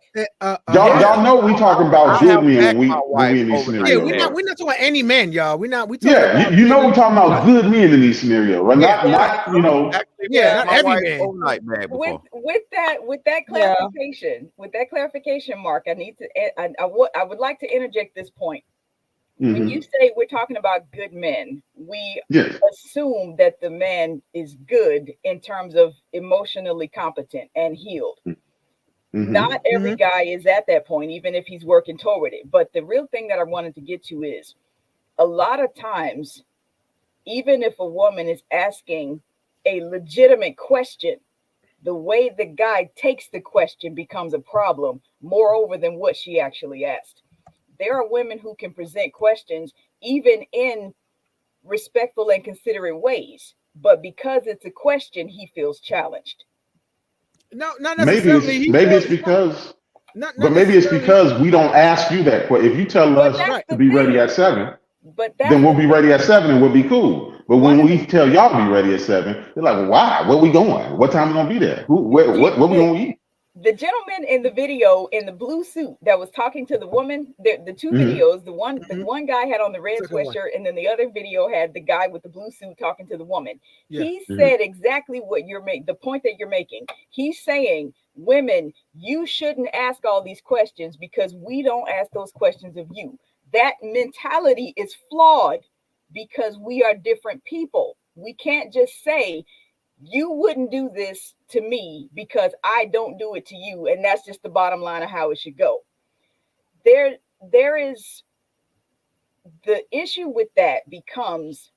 Y'all know we talking about good men when we in these scenarios. Yeah, we're not talking about any men, y'all. We talking about, you know, we talking about good men in these scenarios, right? Not you know. Not every man. Overnight bag with that clarification, Mark, I would like to interject this point. Mm-hmm. When you say we're talking about good men, we assume that the man is good in terms of emotionally competent and healed. Mm-hmm. Not every guy is at that point, even if he's working toward it. But the real thing that I wanted to get to is a lot of times, even if a woman is asking a legitimate question, the way the guy takes the question becomes a problem, moreover than what she actually asked. There are women who can present questions even in respectful and considerate ways, but because it's a question, he feels challenged. No, not necessarily. Maybe it's because we don't ask you that question. If you tell us to be ready at 7, then we'll be ready at 7 and we'll be cool. But when we tell y'all to be ready at 7, they're like, well, why? Where we going? What time we gonna be there? What we gonna eat? The gentleman in the video in the blue suit that was talking to the woman, the two videos, the one guy had on the red sweatshirt, and then the other video had the guy with the blue suit talking to the woman. Yeah. He said exactly what you're making, the point that you're making. He's saying, women, you shouldn't ask all these questions because we don't ask those questions of you. That mentality is flawed because we are different people. We can't just say, you wouldn't do this to me because I don't do it to you. And that's just the bottom line of how it should go. There is the issue with that becomes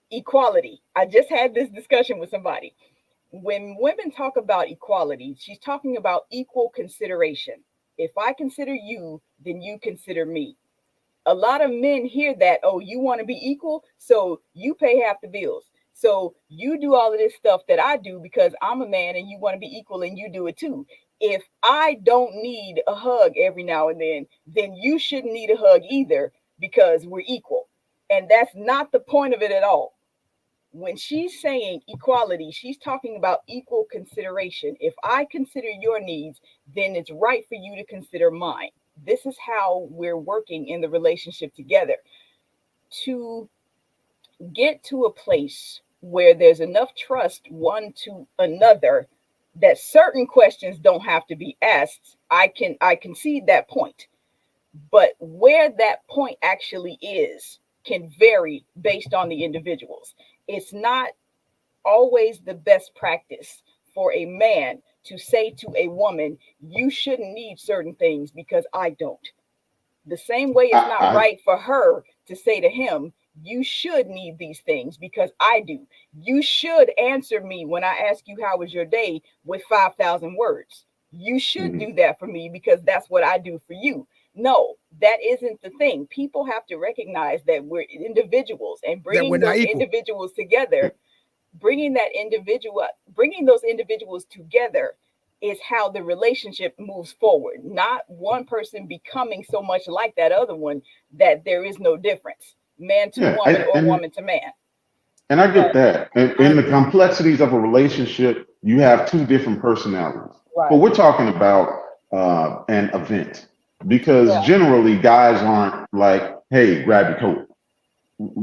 equality. I just had this discussion with somebody. When women talk about equality, she's talking about equal consideration. If I consider you, then you consider me. A lot of men hear that, oh, you want to be equal, so you pay half the bills. So you do all of this stuff that I do because I'm a man and you want to be equal and you do it too. If I don't need a hug every now and then you shouldn't need a hug either because we're equal. And that's not the point of it at all. When she's saying equality, she's talking about equal consideration. If I consider your needs, then it's right for you to consider mine. This is how we're working in the relationship together. To get to a place where there's enough trust one to another that certain questions don't have to be asked, I concede that point. But where that point actually is can vary based on the individuals. It's not always the best practice for a man to say to a woman, you shouldn't need certain things because I don't. The same way it's not right for her to say to him, you should need these things because I do. You should answer me when I ask you how was your day with 5,000 words. you should do that for me because that's what I do for you. No, that isn't the thing. People have to recognize that we're individuals, and bringing those individuals together, bringing those individuals together is how the relationship moves forward. Not one person becoming so much like that other one that there is no difference, man to woman or woman to man. And I get that. And in the complexities of a relationship, you have two different personalities. Right. But we're talking about an event, because generally guys aren't like, hey, grab your coat.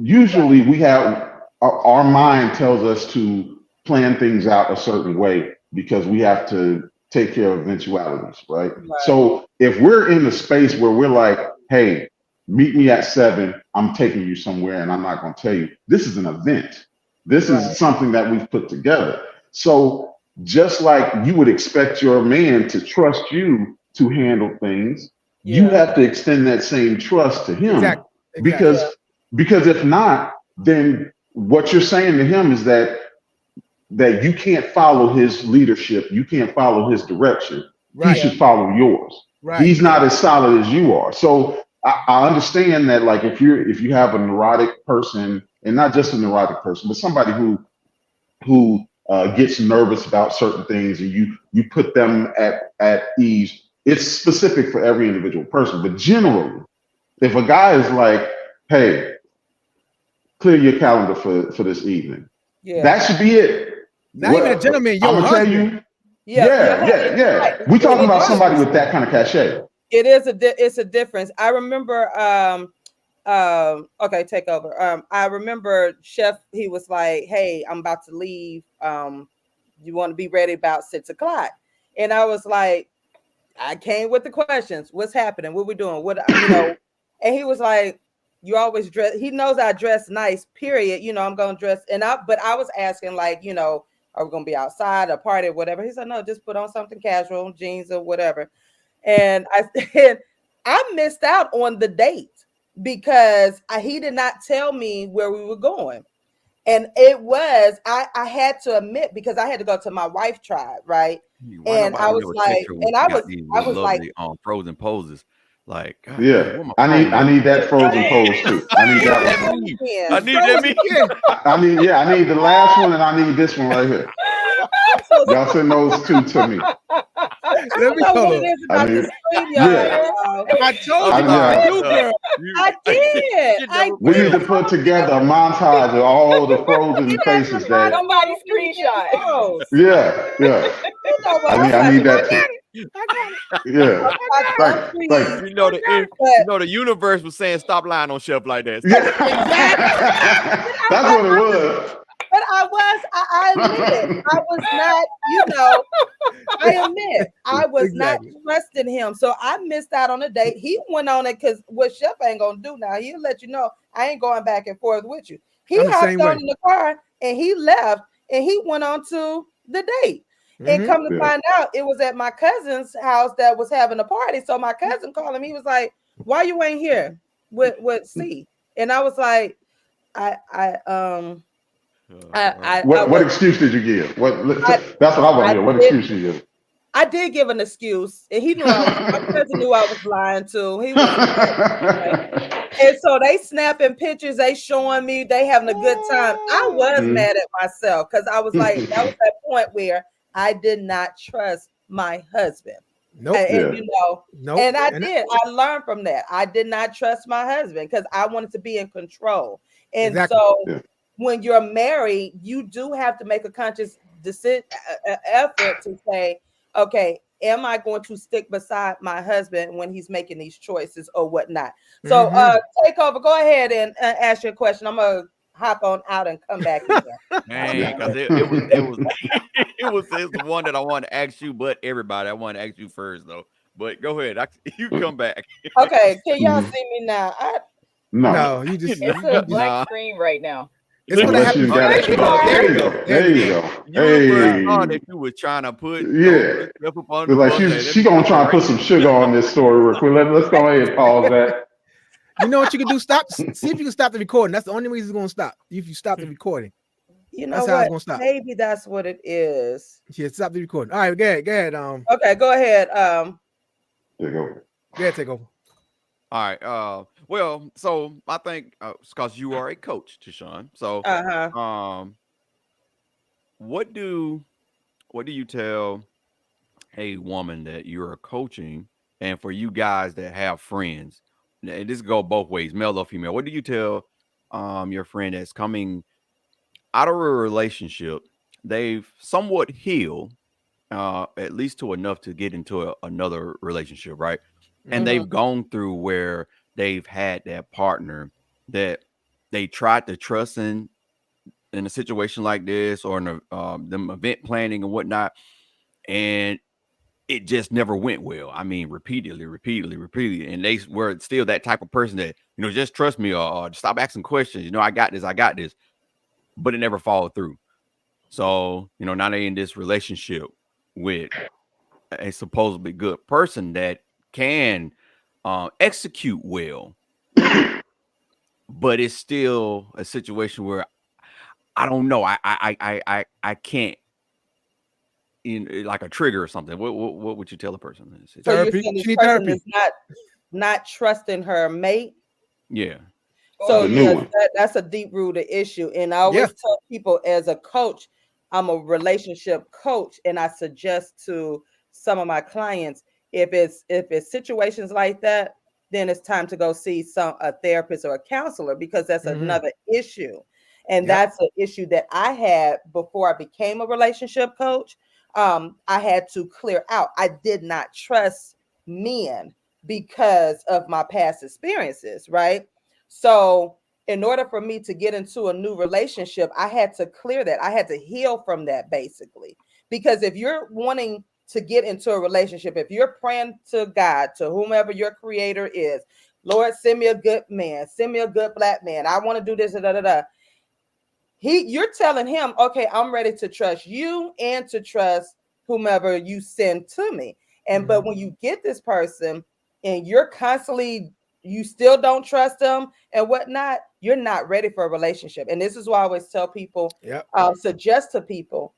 Usually we have our mind tells us to plan things out a certain way because we have to take care of eventualities, right? So if we're in the space where we're like, hey, meet me at 7, I'm taking you somewhere and I'm not going to tell you, this is an event. This is something that we've put together. So just like you would expect your man to trust you to handle things, you have to extend that same trust to him. Exactly. Because if not, then what you're saying to him is that you can't follow his leadership, you can't follow his direction. He should follow yours. He's not as solid as you are. So I understand that, like, if you have a neurotic person, and not just a neurotic person, but somebody who gets nervous about certain things, and you put them at ease. It's specific for every individual person, but generally, if a guy is like, hey, clear your calendar for this evening. That should be it. Not even a gentleman, your husband. Tell you. Yeah. We talking about somebody with that kind of cachet. It's a difference. I remember okay, take over. I remember Chef, he was like, hey, I'm about to leave. You want to be ready about 6 o'clock. And I was like, I came with the questions. What's happening? What we doing? What, and he was like, you always dress. He knows I dress nice, period. I'm going to dress. But I was asking, like, are we going to be outside, a party, or whatever? He said, no, just put on something casual, jeans or whatever. And I said, I missed out on the date because he did not tell me where we were going. And it was, I had to admit, because I had to go to my wife tribe, right? And I was like, I was like, frozen poses. Like, God, I need that frozen pose too. I need that one. I need the last one, and I need this one right here. Y'all send those two to me. Let me call it. I told you, girl. I did. We need to put together a montage of all the frozen faces that. Somebody screenshot. Yeah. I need that too. Yeah. Thanks. The universe was saying stop lying on Chef like that. That's what it was. But I admit, I was not, I admit, I was not trusting him. So I missed out on a date. He went on it because what Chef ain't going to do now, he'll let you know, I ain't going back and forth with you. He hopped on in the car and he left and he went on to the date. And come to find out, it was at my cousin's house that was having a party. So my cousin called him. He was like, why you ain't here with C? And I was like, what excuse did you give? That's what I want to hear. What excuse did you give? I did give an excuse, and he knew my cousin knew I was lying too. He was, and so they snapping pictures, they showing me they having a good time. I was mad at myself because I was like, that was that point where I did not trust my husband. Nope. And I did. I learned from that. I did not trust my husband because I wanted to be in control. And when you're married, you do have to make a conscious effort to say, okay, am I going to stick beside my husband when he's making these choices or whatnot? So take over. Go ahead and ask your question. I'm going to hop on out and come back again. Man, because it was the one that I wanted to ask you, but everybody, I want to ask you first, though. But go ahead. You come back. Okay. Can y'all see me now? No, you just. It's a black screen right now. It's what happened. There you go. Hey. That you were trying to put. Yeah. Like she gonna try and put some sugar on this story real quick. Let's go ahead and pause that. You know what you can do? See if you can stop the recording. That's the only reason it's gonna stop. If you stop the recording. You know that's how what? it's gonna stop. Maybe that's what it is. Yeah, stop the recording. All right, go ahead. Okay, go ahead. Take over. Yeah, take over. All right. Well, so I think because you are a coach, TaShon. So, what do you tell a woman that you're coaching, and for you guys that have friends, and this go both ways, male or female? What do you tell your friend that's coming out of a relationship? They've somewhat healed, at least to enough to get into another relationship, right? And they've gone through where they've had that partner that they tried to trust in a situation like this, or in them event planning and whatnot, and it just never went well. I mean, repeatedly, and they were still that type of person that, just trust me, or stop asking questions. I got this, but it never followed through. So, now they in this relationship with a supposedly good person that can execute well, but it's still a situation where I don't know. I can't, like a trigger or something. What would you tell a person? So you're saying this person is not trusting her mate? Yeah. So that's a deep-rooted issue. And I always tell people, as a coach, I'm a relationship coach, and I suggest to some of my clients, if it's situations like that, then it's time to go see a therapist or a counselor, because that's another issue. And that's an issue that I had before I became a relationship coach. I had to clear out. I did not trust men because of my past experiences, right? So in order for me to get into a new relationship, I had to clear that. I had to heal from that, basically. Because if you're wanting to get into a relationship, if you're praying to God, to whomever your creator is, Lord, send me a good man, send me a good black man, I want to do this, you're telling him, okay, I'm ready to trust you and to trust whomever you send to me. And but when you get this person and you're constantly, you still don't trust them and whatnot, you're not ready for a relationship. And this is why I always tell people, suggest to people,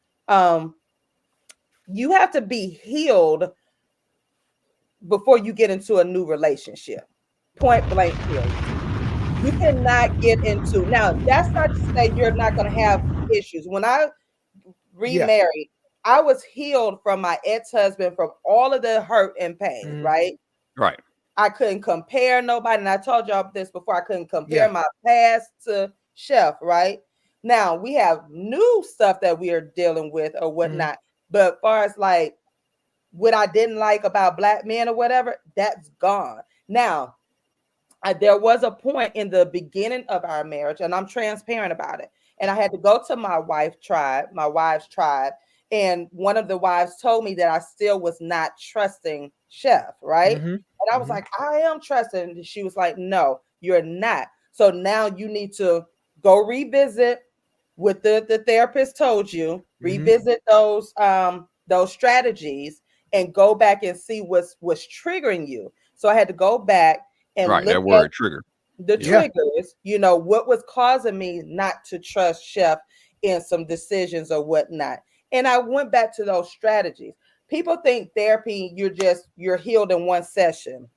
you have to be healed before you get into a new relationship. Point blank period. You cannot get into, now that's not to say you're not going to have issues. When I remarried, I was healed from my ex-husband, from all of the hurt and pain, right? Right. I couldn't compare nobody. And I told y'all this before, I couldn't compare my past to Chef, right? Now we have new stuff that we are dealing with or whatnot. But as far as like what I didn't like about black men or whatever, that's gone. Now, there was a point in the beginning of our marriage, and I'm transparent about it. And I had to go to my wife's tribe. And one of the wives told me that I still was not trusting Chef, right? And I was like, I am trusting. And she was like, no, you're not. So now you need to go revisit what the therapist told you, revisit those strategies, and go back and see what's triggering you. So I had to go back and look that word at trigger. The triggers, what was causing me not to trust Chef in some decisions or whatnot. And I went back to those strategies. People think therapy, you're healed in one session.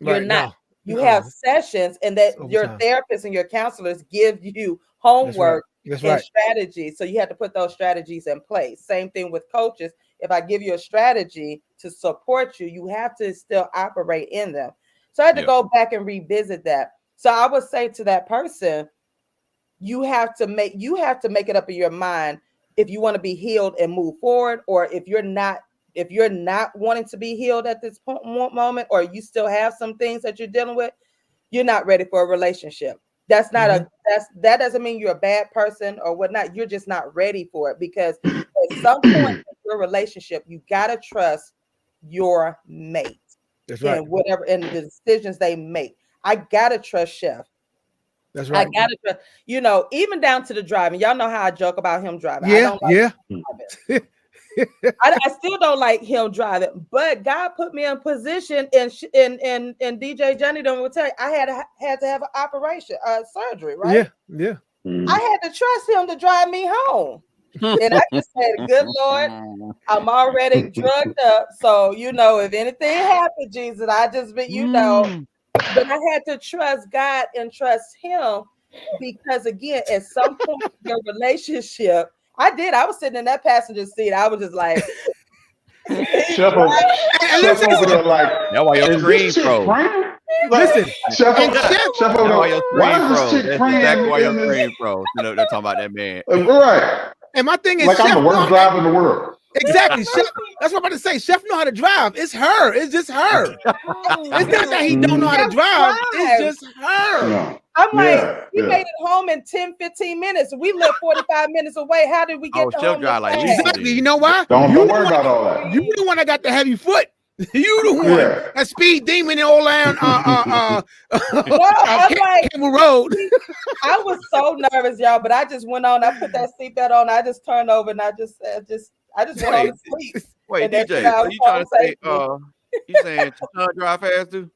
You're not. You have sessions, and that your therapists and your counselors give you homework and strategies. So you have to put those strategies in place. Same thing with coaches. If I give you a strategy to support you, you have to still operate in them. So I had to go back and revisit that. So I would say to that person, you have to make it up in your mind if you want to be healed and move forward, or if you're not wanting to be healed at this moment, or you still have some things that you're dealing with, you're not ready for a relationship. That's not that doesn't mean you're a bad person or whatnot. You're just not ready for it, because at some point in your relationship, you gotta trust your mate. That's right. And whatever, and the decisions they make. I gotta trust Chef. That's right. I gotta trust, even down to the driving. Y'all know how I joke about him driving. I still don't like him driving, but God put me in position, and DJ Johnny will tell you, I had to have an operation, surgery, right? Yeah. I had to trust him to drive me home. And I just said, good Lord, I'm already drugged up. So, if anything happened, Jesus, I just been, but I had to trust God and trust him because, again, at some point in your relationship, I was sitting in that passenger seat. I was just like, Chef over there, like, that's why your screen froze. Listen, Chef over there, why is this chick praying? Exactly why your screen froze. They're talking about that man. Right. And my thing is, like, I'm the worst driver in the world. Exactly. Chef, that's what I'm about to say. Chef know how to drive. It's her. It's just her. It's not that he don't know how to drive. It's just her. No. I'm like, we made it home in 10, 15 minutes. We live 45 minutes away. How did we get to home? Like exactly. You know why? Don't worry about all that. You the one that got the heavy foot. You the one that speed demon in old land Campbell Road. I was so nervous, y'all, but I just went on. I put that seatbelt on. I just turned over and I just went on to sleep. Wait, DJ, so you trying to say you saying TaShon drive fast too?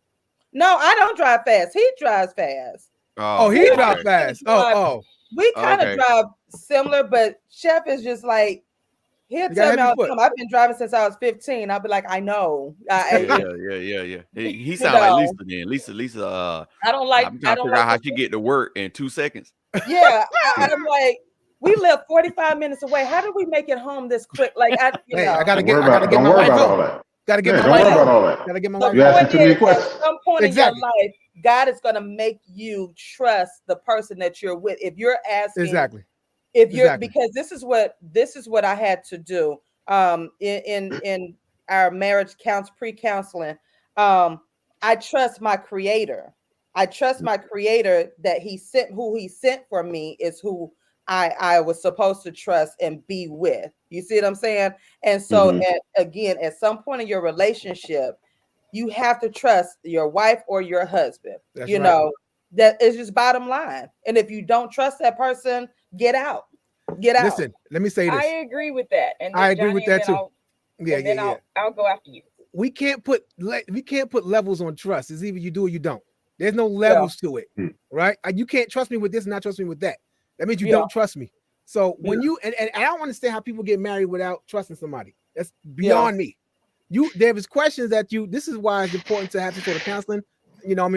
No, I don't drive fast. He drives fast. Oh, he drives fast. We kind of drive similar, but Chef is just like, he'll tell me all the time. I've been driving since I was 15. I'll be like, I know. Yeah. He sounds like Lisa then. Lisa. I don't like. I'm trying to figure out how she get to work in 2 seconds. Yeah, I'm like, we live 45 minutes away. How did we make it home this quick? Like, I gotta get my wife home. Gotta get my wife home. Gotta get my wife home. At some point in your life, God is gonna make you trust the person that you're with. If you're asking, because this is what I had to do in our marriage pre-counseling. I trust my creator. I trust my creator that who he sent for me is who I was supposed to trust and be with. You see what I'm saying? And so at some point in your relationship, you have to trust your wife or your husband. That's know, that is just bottom line. And if you don't trust that person, get out. Listen, let me say this. I agree with that. And I agree with that too. I'll go after you. We can't put levels on trust. It's either you do or you don't. There's no levels to it, right? You can't trust me with this and not trust me with that. That means you don't trust me. So when you and I don't understand how people get married without trusting somebody. That's beyond me. There is questions that this is why it's important to have some sort of counseling,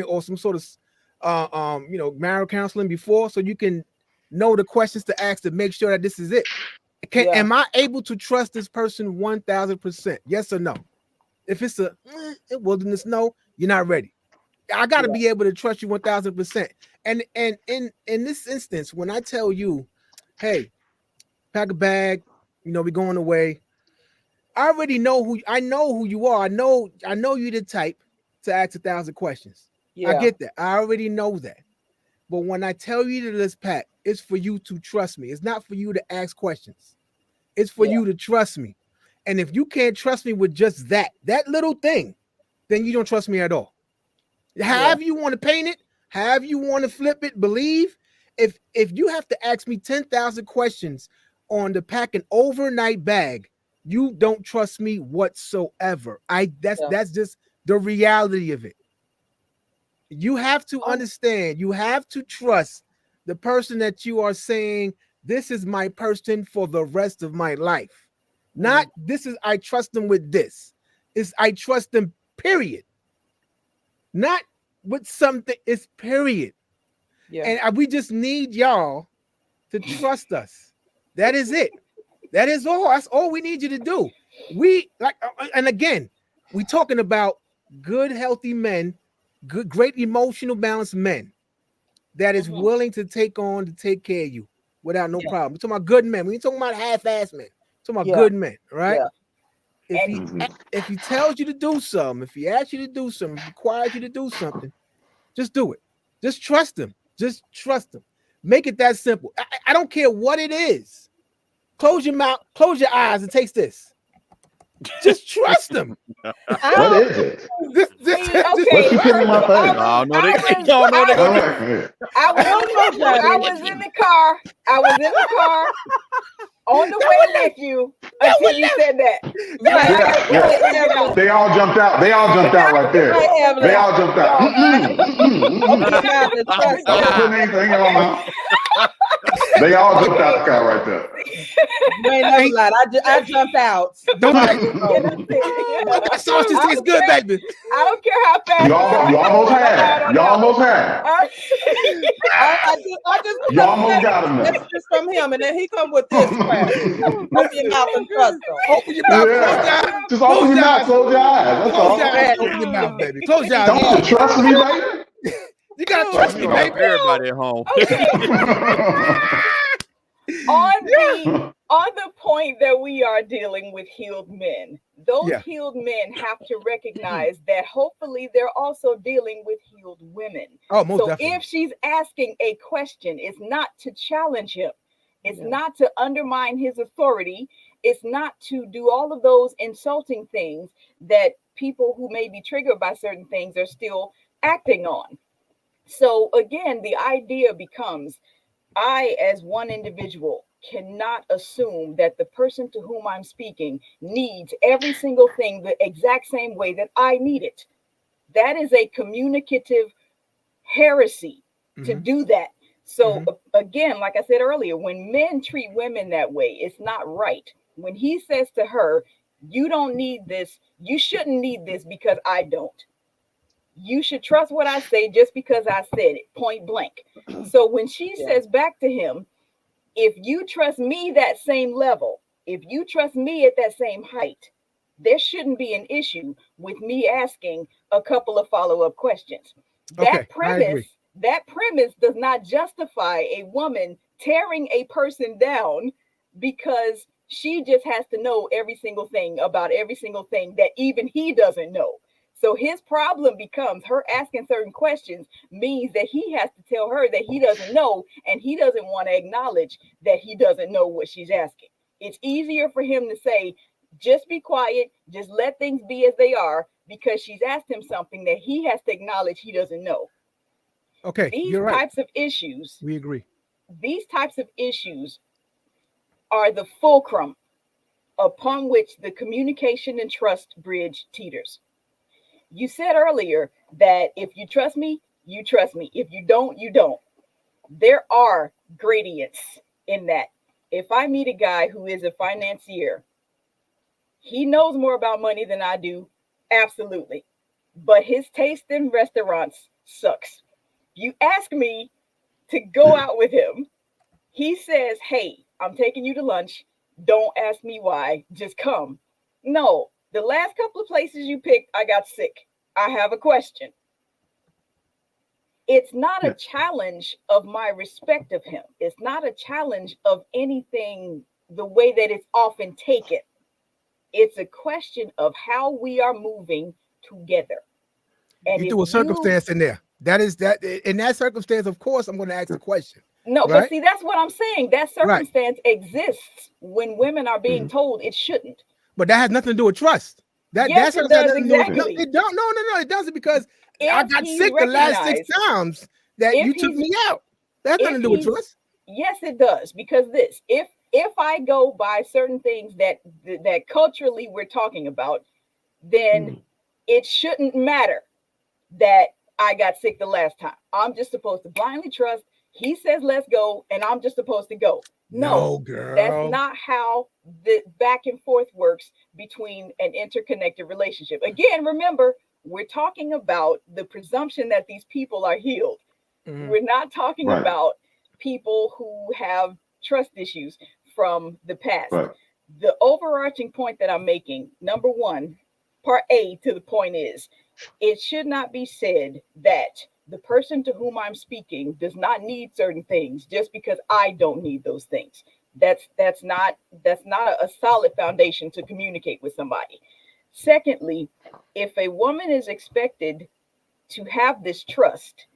or some sort of marital counseling before, so you can know the questions to ask to make sure that this is it. Am I able to trust this person 1,000%? Yes or no? If it's a wilderness, no, you're not ready. I got to be able to trust you 1,000%. And in this instance, when I tell you, hey, pack a bag, we're going away. I already know who you are. I know you're the type to ask 1,000 questions. Yeah. I get that. I already know that. But when I tell you to this pack, it's for you to trust me. It's not for you to ask questions. It's for you to trust me. And if you can't trust me with just that little thing, then you don't trust me at all. However you want to paint it, however you want to flip it, believe. If you have to ask me 10,000 questions on the pack an overnight bag, you don't trust me whatsoever. That's just the reality of it. You have to understand, you have to trust the person that you are saying, this is my person for the rest of my life. Not I trust them with this. It's I trust them, period. Not with something, it's period. Yeah. And we just need y'all to trust us. That is it. That is all. That's all we need you to do. And again, we talking about good, healthy men, great emotional balanced men that is willing to take care of you without no problem. We're talking about good men. We ain't talking about half-ass men. We're talking about good men, right? Yeah. If he tells you to do something, if he asks you to do something, if he requires you to do something, just do it. Just trust him. Just trust him. Make it that simple. I don't care what it is. Close your mouth, close your eyes, and taste this. Just trust him. What is it? What you putting in my face? I was in the car. I was in the car on the way with you until you said that. Yeah. They all jumped out. They all jumped out right there. They all jumped out. Don't put anything in my mouth. They all jumped out the car right there. You ain't never lied. I jumped out. Don't that sausage tastes good, baby. I don't care how fast You almost had. You almost had. I just You almost got him. messages from him, and then he come with this crap. Open your mouth and trust him. Open your mouth. Yeah. Just open your mouth. Close your eyes. That's all. Close your eyes. Open your mouth, baby. Close your eyes. Don't you trust me, baby? You gotta trust me, baby. Everybody at home. Okay. On the point that we are dealing with healed men, those healed men have to recognize that hopefully they're also dealing with healed women. Oh, most definitely. If she's asking a question, it's not to challenge him. It's not to undermine his authority. It's not to do all of those insulting things that people who may be triggered by certain things are still acting on. So again, the idea becomes, I, as one individual, cannot assume that the person to whom I'm speaking needs every single thing the exact same way that I need it. That is a communicative heresy to do that. So again, like I said earlier, when men treat women that way, it's not right. When he says to her, you don't need this, you shouldn't need this because I don't. You should trust what I say just because I said it, point blank. So when she says back to him, if you trust me that same level, if you trust me at that same height, there shouldn't be an issue with me asking a couple of follow-up questions. That premise does not justify a woman tearing a person down because she just has to know every single thing about every single thing that even he doesn't know. So his problem becomes her asking certain questions means that he has to tell her that he doesn't know, and he doesn't want to acknowledge that he doesn't know what she's asking. It's easier for him to say, just be quiet, just let things be as they are, because she's asked him something that he has to acknowledge he doesn't know. Okay, These you're right. types of issues, we agree. These types of issues are the fulcrum upon which the communication and trust bridge teeters. You said earlier that if you trust me, you trust me. If you don't, you don't. There are gradients in that. If I meet a guy who is a financier, he knows more about money than I do, absolutely. But his taste in restaurants sucks. You ask me to go out with him, he says, hey, I'm taking you to lunch. Don't ask me why, just come. No. The last couple of places you picked, I got sick. I have a question. It's not a challenge of my respect of him. It's not a challenge of anything the way that it's often taken. It's a question of how we are moving together. And you threw a circumstance in there. That is that in that circumstance, of course, I'm going to ask the question. No, right? But see, that's what I'm saying. That circumstance exists when women are being told it shouldn't. But that has nothing to do with trust. Yes, it does, exactly. No, it don't. No, it doesn't, because I got sick the last 6 times that you took me out. That has nothing to do with trust. Yes, it does, because if I go by certain things that culturally we're talking about, then it shouldn't matter that I got sick the last time. I'm just supposed to blindly trust. He says, let's go, and I'm just supposed to go. No, girl. That's not how the back and forth works between an interconnected relationship. Again, remember, we're talking about the presumption that these people are healed. We're not talking about people who have trust issues from the past. The overarching point that I'm making, number one, part A to the point is, it should not be said that the person to whom I'm speaking does not need certain things just because I don't need those things. That's not a solid foundation to communicate with somebody. Secondly, if a woman is expected to have this trust,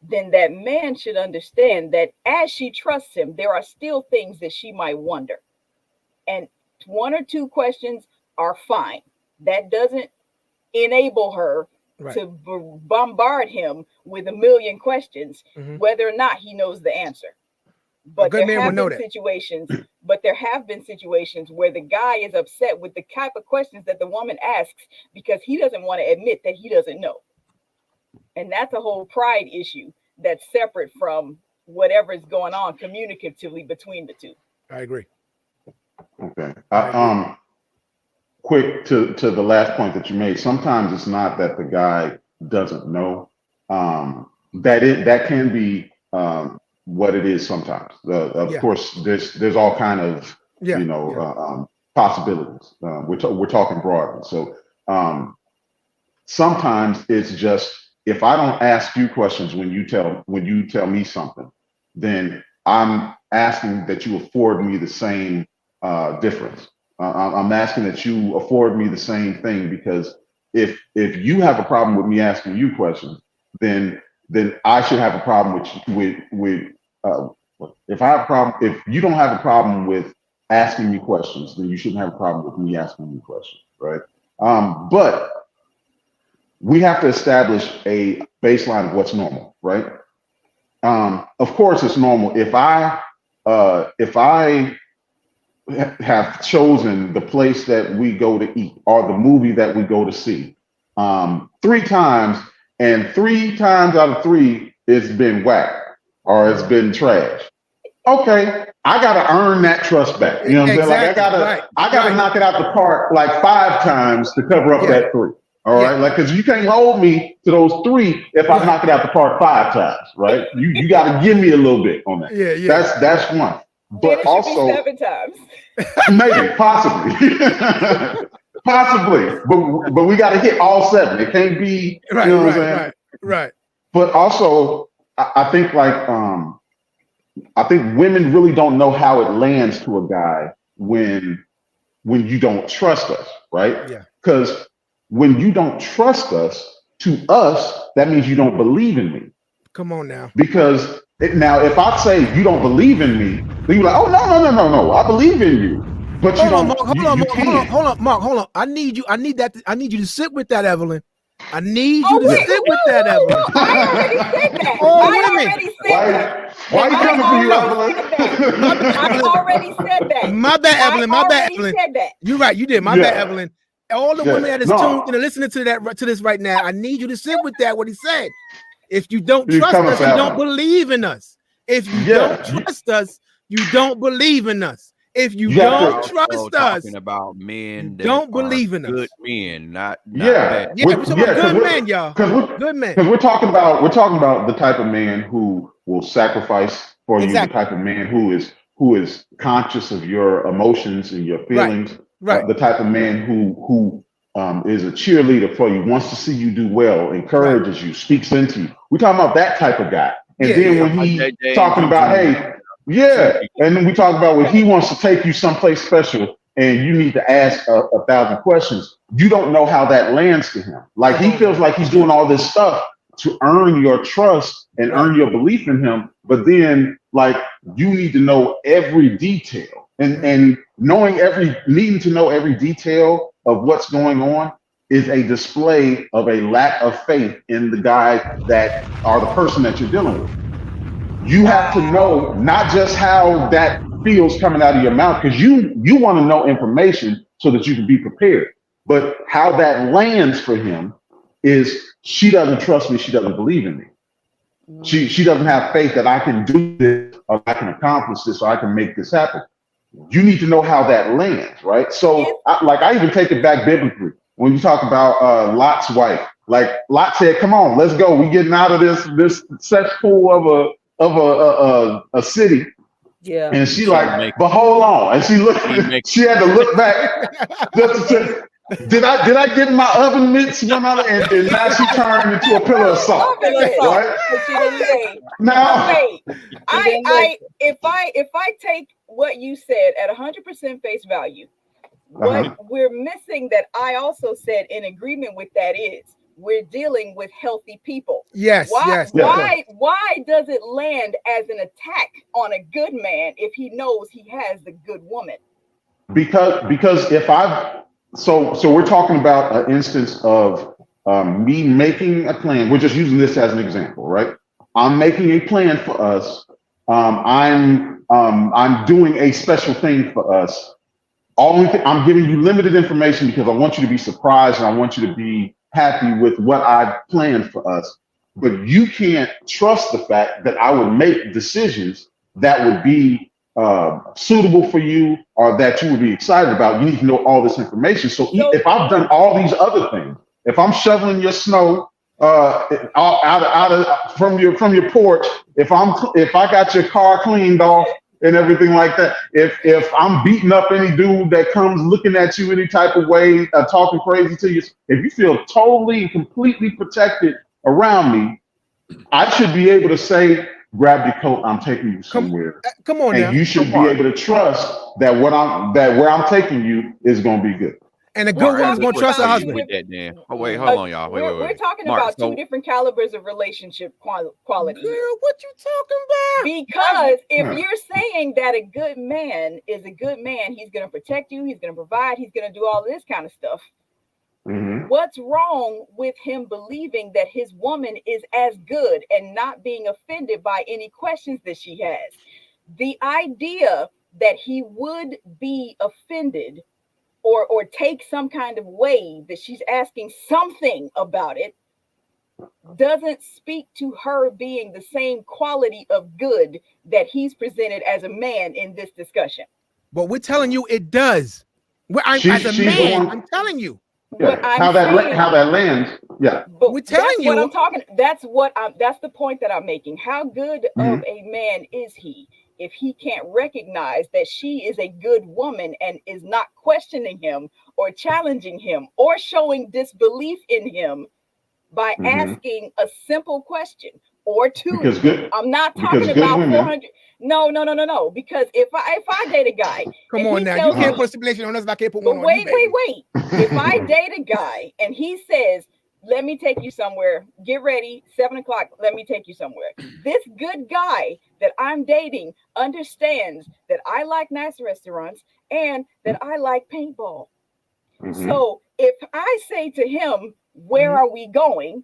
then that man should understand that as she trusts him, there are still things that she might wonder. And 1 or 2 questions are fine. That doesn't enable her to bombard him with a million questions, whether or not he knows the answer. But there have been situations where the guy is upset with the type of questions that the woman asks because he doesn't want to admit that he doesn't know. And that's a whole pride issue that's separate from whatever is going on communicatively between the two. I agree. Okay. Quick to the last point that you made. Sometimes it's not that the guy doesn't know. That can be what it is sometimes. Of course, there's all kind of possibilities. We're talking broadly. So sometimes it's just, if I don't ask you questions when you tell me something, then I'm asking that you afford me the same difference. I'm asking that you afford me the same thing, because if you have a problem with me asking you questions, then I should have a problem with if you don't have a problem with asking me questions, then you shouldn't have a problem with me asking you questions, right? But we have to establish a baseline of what's normal, right? Of course, it's normal if I have chosen the place that we go to eat or the movie that we go to see 3 times, and 3 times out of 3 it's been whack or it's been trash. Okay, I gotta earn that trust back. You know what I'm saying? Like I gotta knock it out the park like 5 times to cover up that 3. All right, like, because you can't hold me to those 3 if I knock it out the park 5 times, right? You got to give me a little bit on that. That's one. But also 7 times. Maybe, possibly, but we got to hit all 7. It can't be, you know what I'm saying? Right. But also, I think I think women really don't know how it lands to a guy when you don't trust us, right? Yeah. Because when you don't trust us, to us, that means you don't believe in me. Come on now. Because now, if I say you don't believe in me, then you're like, oh no, I believe in you. But you don't. Hold on, Mark. I need you to sit with that, Evelyn. I need you to sit with that, Evelyn. I already said that. Why are you coming for you, Evelyn? I already said that. My bad, Evelyn. Said that. You're right. You did. My bad, Evelyn. All the women that is tuned and listening to this right now, I need you to sit with that. What he said. If you don't trust us, you don't believe in us. If you don't trust us, you don't believe in us. If you don't trust us, talking about men that don't believe in us. Good men, not bad. We're talking about good men, y'all. Good men. Because we're talking about the type of man who will sacrifice for you, the type of man who is conscious of your emotions and your feelings. Right. The type of man who is a cheerleader for you, wants to see you do well, encourages you, speaks into you. We're talking about that type of guy. And then when he's talking about, and then we talk about when he wants to take you someplace special and you need to ask 1,000 questions, you don't know how that lands to him. Like, he feels like he's doing all this stuff to earn your trust and earn your belief in him. But then, like, you need to know every detail. And needing to know every detail of what's going on is a display of a lack of faith in the guy or the person that you're dealing with. You have to know not just how that feels coming out of your mouth, because you want to know information so that you can be prepared. But how that lands for him is, she doesn't trust me, she doesn't believe in me. She doesn't have faith that I can do this, or I can accomplish this, or I can make this happen. You need to know how that lands, right? So, I even take it back biblically. When you talk about Lot's wife, like, Lot said, "Come on, let's go. We're getting out of this cesspool of a city." Yeah. And she but hold on. And she had to look back just to did I get my oven mitts one out, and now she turned into a pillar of salt. Right? Now, if I take what you said at 100% face value, what we're missing that I also said in agreement with that is, we're dealing with healthy people. Yes. Why does it land as an attack on a good man if he knows he has the good woman? Because if so we're talking about an instance of me making a plan. We're just using this as an example, right? I'm making a plan for us. I'm doing a special thing for us. I'm giving you limited information because I want you to be surprised and I want you to be happy with what I've planned for us. but you can't trust the fact that I would make decisions that would be suitable for you or that you would be excited about. You need to know all this information. So if I've done all these other things, if I'm shoveling your snow from your porch, if I got your car cleaned off and everything like that, if I'm beating up any dude that comes looking at you any type of way, talking crazy to you, if you feel totally and completely protected around me, I should be able to say, grab your coat, I'm taking you somewhere. Come on, and now. You should be able to trust that where I'm taking you is going to be good. And a good woman's going to trust her husband. With that, Dan. Oh, wait, hold on, y'all. Wait. We're talking Mark, about two different calibers of relationship quality. Girl, what you talking about? Because if you're saying that a good man is a good man, he's going to protect you, he's going to provide, he's going to do all this kind of stuff. What's wrong with him believing that his woman is as good and not being offended by any questions that she has? The idea that he would be offended or take some kind of way that she's asking something about it doesn't speak to her being the same quality of good that he's presented as a man in this discussion. But we're telling you it does. I'm telling you. Yeah. How that lands. Yeah. But we're telling you what I'm talking. That's the point that I'm making. How good of a man is he if he can't recognize that she is a good woman and is not questioning him or challenging him or showing disbelief in him by asking a simple question or two? I'm not talking about 400. No. Because if I date a guy, come on now, you can't put stipulation on us. I can't put one on wait. you, If I date a guy and he says, "Let me take you somewhere. Get ready, 7:00. Let me take you somewhere." This good guy that I'm dating understands that I like nice restaurants and that I like paintball. So if I say to him, "Where are we going?"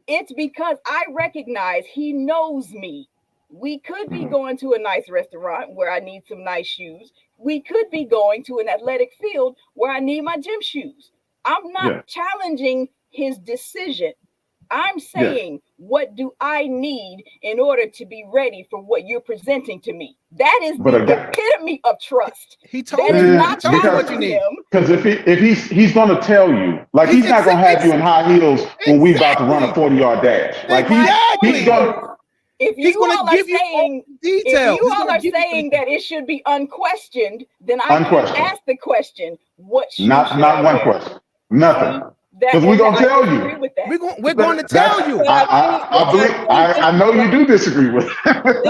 it's because I recognize he knows me. We could be going to a nice restaurant where I need some nice shoes. We could be going to an athletic field where I need my gym shoes. I'm not challenging his decision. I'm saying, what do I need in order to be ready for what you're presenting to me? That is the epitome of trust. He told you not what you need. Because if he's going to tell you, like he's not going to have you in high heels when we about to run a 40-yard dash. Like he's going to. If you all are saying that it should be unquestioned, then I can ask the question, what should not one question. Nothing. Because we're going to tell you. We're going to tell you. I know you do disagree with it.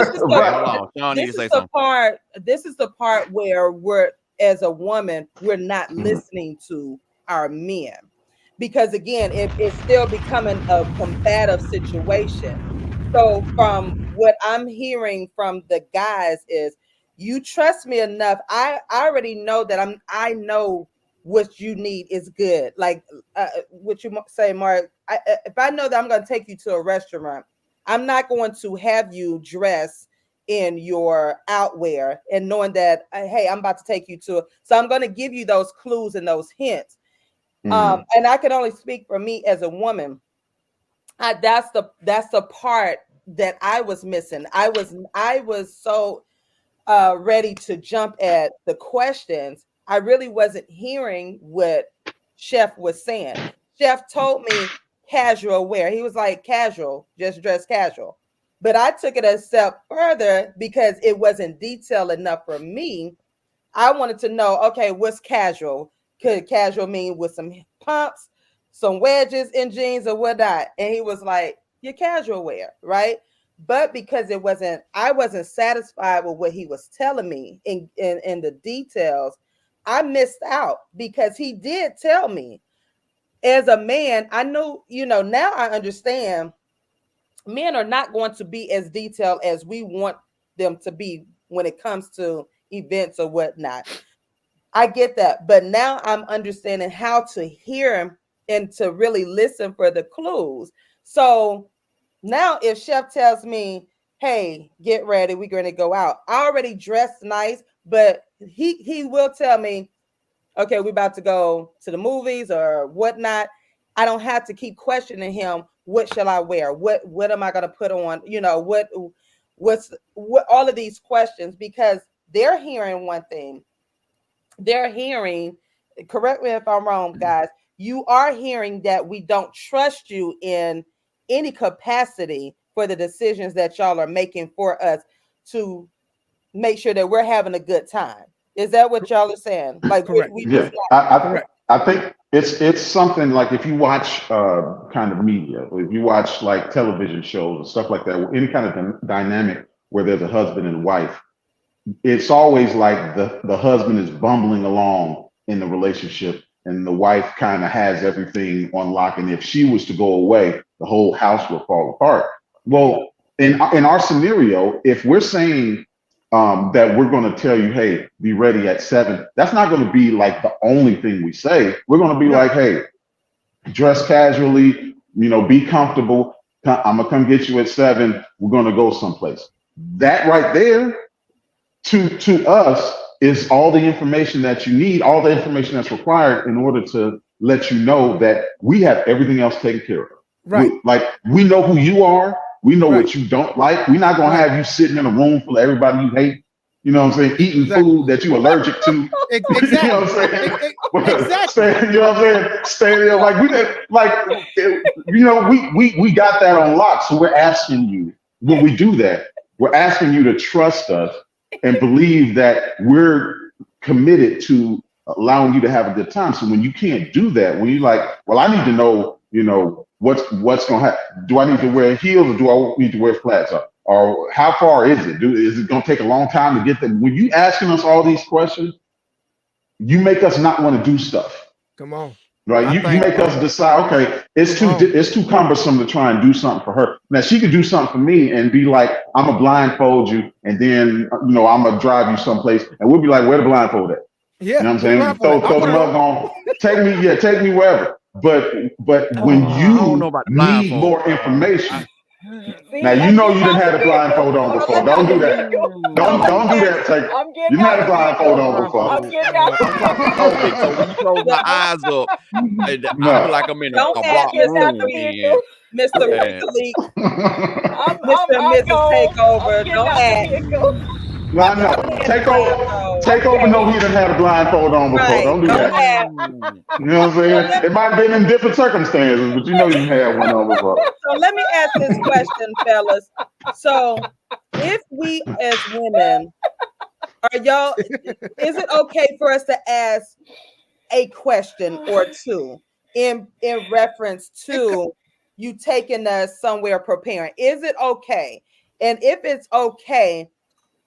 This is the part where we're, as a woman, we're not listening to our men. Because again, it's still becoming a combative situation. So from what I'm hearing from the guys is, you trust me enough. I already know that I know what you need is good. Like what you say, Mark, if I know that I'm going to take you to a restaurant, I'm not going to have you dress in your outwear and knowing that, hey, I'm about to take you to. So I'm going to give you those clues and those hints. And I can only speak for me as a woman. That's the part that I was missing. I was so ready to jump at the questions. I really wasn't hearing what Chef was saying. Chef told me casual wear. He was like, casual, just dress casual. But I took it a step further because it wasn't detailed enough for me. I wanted to know, okay, what's casual? Could casual mean with some pumps, some wedges in jeans or whatnot? And he was like, your casual wear, right? But because I wasn't satisfied with what he was telling me in the details, I missed out because he did tell me as a man, I know, now I understand men are not going to be as detailed as we want them to be when it comes to events or whatnot. I get that. But now I'm understanding how to hear him and to really listen for the clues. So now if Chef tells me, hey, get ready, we're going to go out. I already dressed nice, but he will tell me, okay, we're about to go to the movies or whatnot. I don't have to keep questioning him what shall I wear? What am I going to put on? You know, what all of these questions, because they're hearing one thing. They're hearing, correct me if I'm wrong, guys, you are hearing that we don't trust you in any capacity for the decisions that y'all are making for us to make sure that we're having a good time. Is that what y'all are saying? Like, correct. Yeah, I think it's something like if you watch kind of media, or if you watch like television shows and stuff like that, any kind of dynamic where there's a husband and wife, it's always like the husband is bumbling along in the relationship and the wife kind of has everything on lock. And if she was to go away, the whole house will fall apart. Well, in our scenario, if we're saying that we're going to tell you, hey, be ready at 7, that's not going to be like the only thing we say. We're going to be like, hey, dress casually, you know, be comfortable. I'm gonna come get you at 7. We're going to go someplace. That right there to us is all the information that you need, all the information that's required in order to let you know that we have everything else taken care of. Right. We know who you are. We know what you don't like. We're not going to have you sitting in a room full of everybody you hate. You know what I'm saying? Eating food that you're allergic to. Exactly. You know what I'm saying? Exactly. You know what I'm saying? Staying there like we did, like, you know, we got that on lock. So we're asking you, when we do that, we're asking you to trust us and believe that we're committed to allowing you to have a good time. So when you can't do that, when you're like, well, I need to know, you know, what's going to happen. Do I need to wear heels or do I need to wear flats? Or how far is it? Is it going to take a long time to get there? When you asking us all these questions, you make us not want to do stuff. Come on. Right? You make us decide, okay, it's too cumbersome to try and do something for her. Now she could do something for me and be like, I'm gonna blindfold you, and then you know I'm gonna drive you someplace, and we'll be like, where the blindfold at? Yeah, you know what I'm saying? Throw the mug on, take me wherever. But when you need more information, now you know you didn't have a blindfold on before. Don't do that. Don't do that. You didn't have a blindfold on before. I'm getting out. So when you close my eyes up, I feel like I'm in a block room. Mr. Malik, Mr. and Mrs. Takeover, don't act. No, I know. Take over. No, he didn't have a blindfold on before. Right. Don't do that. You know what I'm saying? It might have been in different circumstances, but you know you had one on before. So let me ask this question, fellas. So if we as women, is it okay for us to ask a question or two in reference to you taking us somewhere preparing? Is it okay? And if it's okay,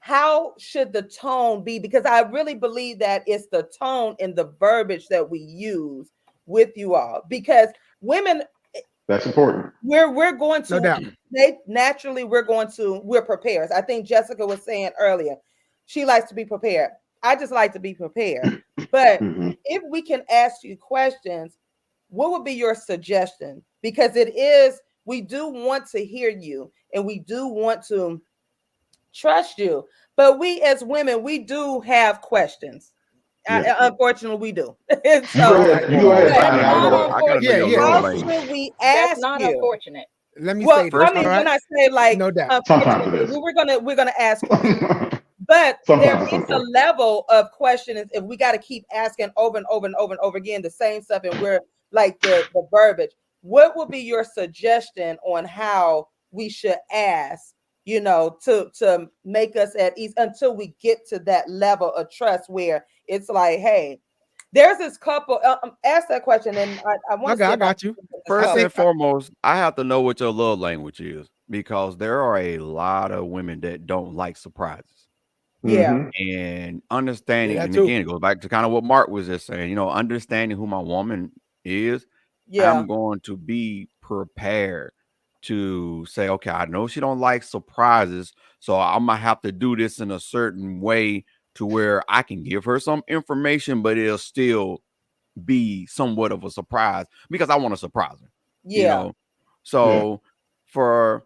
how should the tone be? Because I really believe that it's the tone and the verbiage that we use with you all. Because women, that's important. We're going to, no doubt. Naturally, we're prepared. I think Jessica was saying earlier, she likes to be prepared. I just like to be prepared. But if we can ask you questions, what would be your suggestion? Because we do want to hear you and we do want to trust you, but we as women, we do have questions. Unfortunately, we do. So, how should we ask? That's not unfortunate. Let me say this. I mean, when I say like, no doubt, sometimes it is. We're gonna ask questions, but there is a level of questions if we got to keep asking over and over and over and over again the same stuff, and we're like the verbiage. What would be your suggestion on how we should ask? You know, to make us at ease until we get to that level of trust where it's like, hey, there's this couple. Ask that question, and I want to. I got you. First and foremost, I have to know what your love language is because there are a lot of women that don't like surprises. Yeah, and understanding, and again, it goes back to kind of what Mark was just saying. You know, understanding who my woman is. Yeah, I'm going to be prepared to say, okay, I know she don't like surprises, so I'm gonna have to do this in a certain way to where I can give her some information, but it'll still be somewhat of a surprise because I want to surprise her. Yeah. You know? So for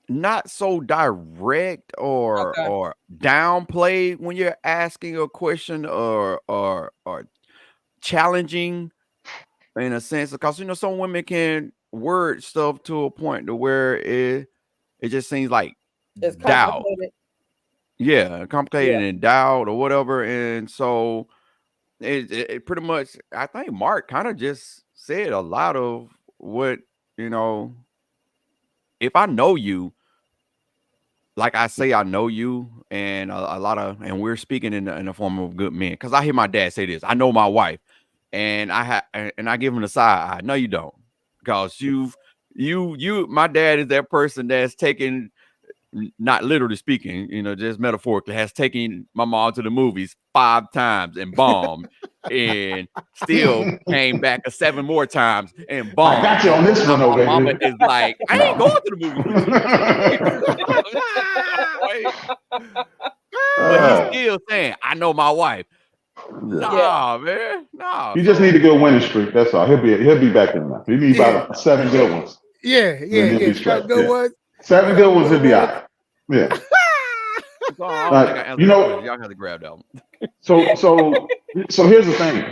not so direct or downplay when you're asking a question or challenging. in a sense, because some women can word stuff to a point to where it just seems like it's doubt. complicated. Yeah, complicated and doubt or whatever. And so it pretty much, I think Mark kind of just said a lot of what, if I know you, like I say, I know you, and a lot of, and we're speaking in the form of good men. Because I hear my dad say this: I know my wife, and I give him the side eye. No, you don't, because my dad is that person that's taken, not literally speaking, just metaphorically, has taken my mom to the movies 5 times and bombed, and still came back 7 more times and bombed. I got you on this one, my mama is like, I ain't going to the movies with you. But he's still saying, I know my wife. Nah, man. Nah. You just need a good winning streak. That's all. He'll be back in there. He needs about 7 good ones. Yeah. Good ones. 7 good ones, he'll be out. Yeah. Y'all have to grab that one. So here's the thing.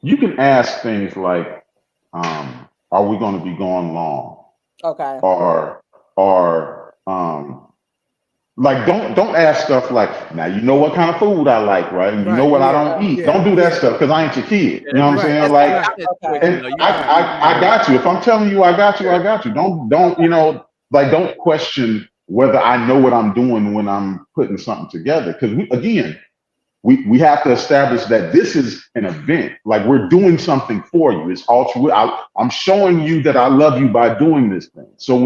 You can ask things like, are we going to be going long? Okay. Or like don't ask stuff like, now you know what kind of food I like, right? And you know what I don't eat. Don't do that stuff because I ain't your kid. You know what I'm saying? Like, and I got you. If I'm telling you I got you, I got you. Don't don't question whether I know what I'm doing when I'm putting something together. Because we have to establish that this is an event. Like, we're doing something for you. It's I'm showing you that I love you by doing this thing. So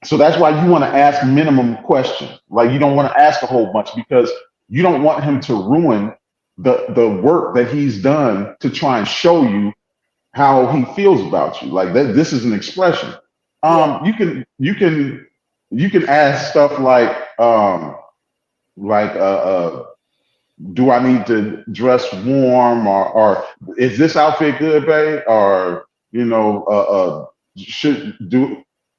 so that's why you want to ask minimum questions. Like, you don't want to ask a whole bunch because you don't want him to ruin the work that he's done to try and show you how he feels about you. Like, this is an expression. You can ask stuff like do I need to dress warm, or is this outfit good, babe? Or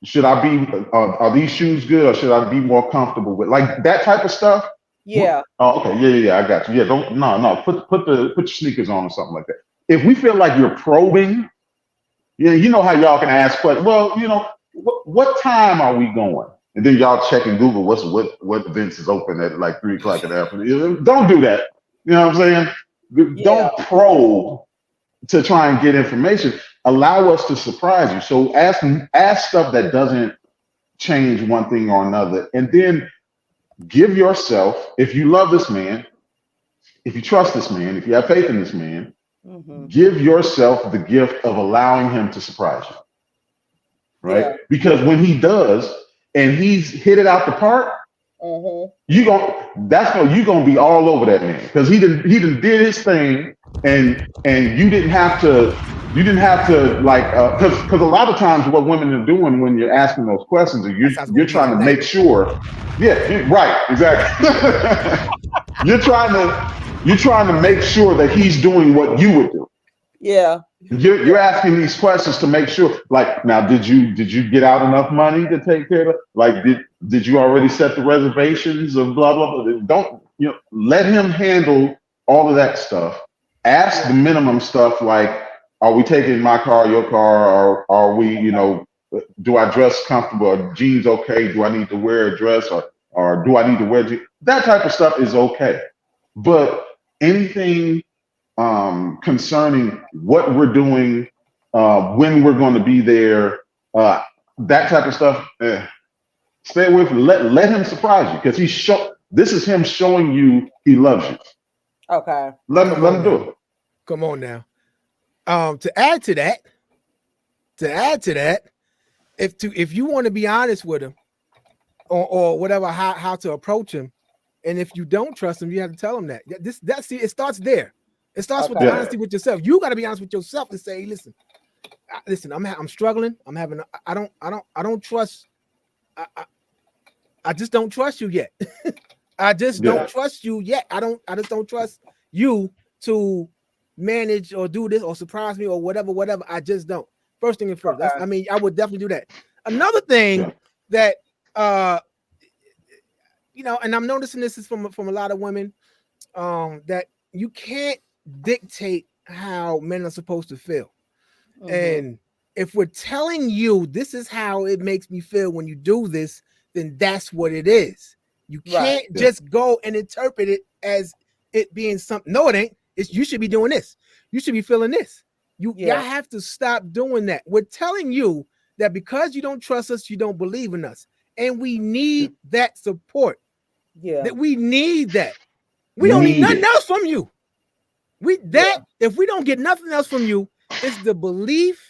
should I be are these shoes good, or should I be more comfortable with, like, that type of stuff? Yeah. Oh, okay. Yeah, I got you. Yeah, don't put your sneakers on or something like that. If we feel like you're probing, you know how y'all can ask questions. Well, what time are we going? And then y'all check in Google what events is open at like 3 o'clock in the afternoon. Don't do that. You know what I'm saying? Don't probe to try and get information. Allow us to surprise you. So ask stuff that doesn't change one thing or another. And then give yourself, if you love this man, if you trust this man, if you have faith in this man, give yourself the gift of allowing him to surprise you. Right? Yeah. Because when he does, and he's hit it out the park, you're gonna be all over that man, because he done did his thing, and you didn't have to like, because a lot of times what women are doing when you're asking those questions is you're trying to make sure, right, exactly. you're trying to make sure that he's doing what you would do. Yeah. You're asking these questions to make sure, like, now, did you get out enough money to take care of it? Like, did you already set the reservations of blah, blah, blah? Don't, let him handle all of that stuff. Ask the minimum stuff, like, are we taking my car, your car, or are we, do I dress comfortable? Are jeans okay? Do I need to wear a dress, or do I need to wear jeans? That type of stuff is okay. But anything concerning what we're doing, when we're going to be there, that type of stuff, stay away from. Let him surprise you, because this is him showing you he loves you. Okay. Let him do it. Come on now. To add to that, if you want to be honest with him, or whatever, how to approach him, and if you don't trust him, you have to tell him that. It starts there. It starts with the honesty with yourself. You got to be honest with yourself and say, listen, I'm struggling. I don't trust. I just don't trust you yet. I just don't trust you yet. I just don't trust you to manage or do this or surprise me or whatever. I just don't. First thing and first. I would definitely do that. Another thing that and I'm noticing this is from a lot of women, that you can't dictate how men are supposed to feel. And if we're telling you this is how it makes me feel when you do this, then that's what it is. You can't just go and interpret it as it being something. No, it ain't. It's you should be doing this. You should be feeling this. Y'all have to stop doing that. We're telling you that because you don't trust us, you don't believe in us. And we need that support. That we need that. We don't need nothing else from you. If we don't get nothing else from you, it's the belief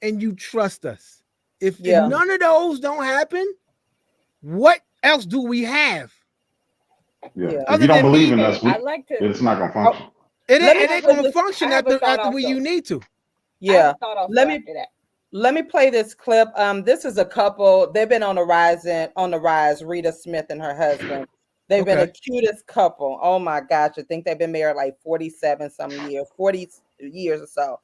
and you trust us. If none of those don't happen, what else do we have? If you don't believe in us, it's not gonna function. It ain't gonna function after where you need to. Let me play this clip. This is a couple. They've been on the rise. Rita Smith and her husband. They've been the cutest couple. Oh my gosh, I think they've been married like 47 some years, 40 years or so.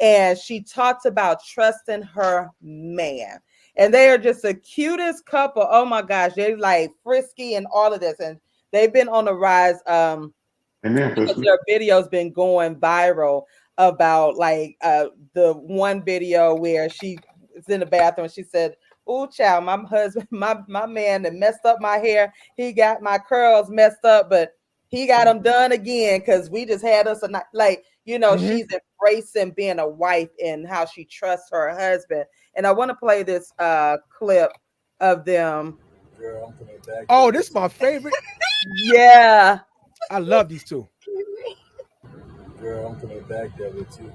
And she talks about trusting her man. And they are just the cutest couple. Oh my gosh, they're like frisky and all of this. And they've been on the rise. Because their video's been going viral about like the one video where she is in the bathroom. She said, "Oh, child, my husband, my man that messed up my hair. He got my curls messed up, but he got them done again because we just had us a night." Like, you know, she's embracing being a wife and how she trusts her husband. And I want to play this clip of them. Girl, I'm coming back. Oh, this is my favorite. Yeah. I love these two. Girl, I'm coming back there with you.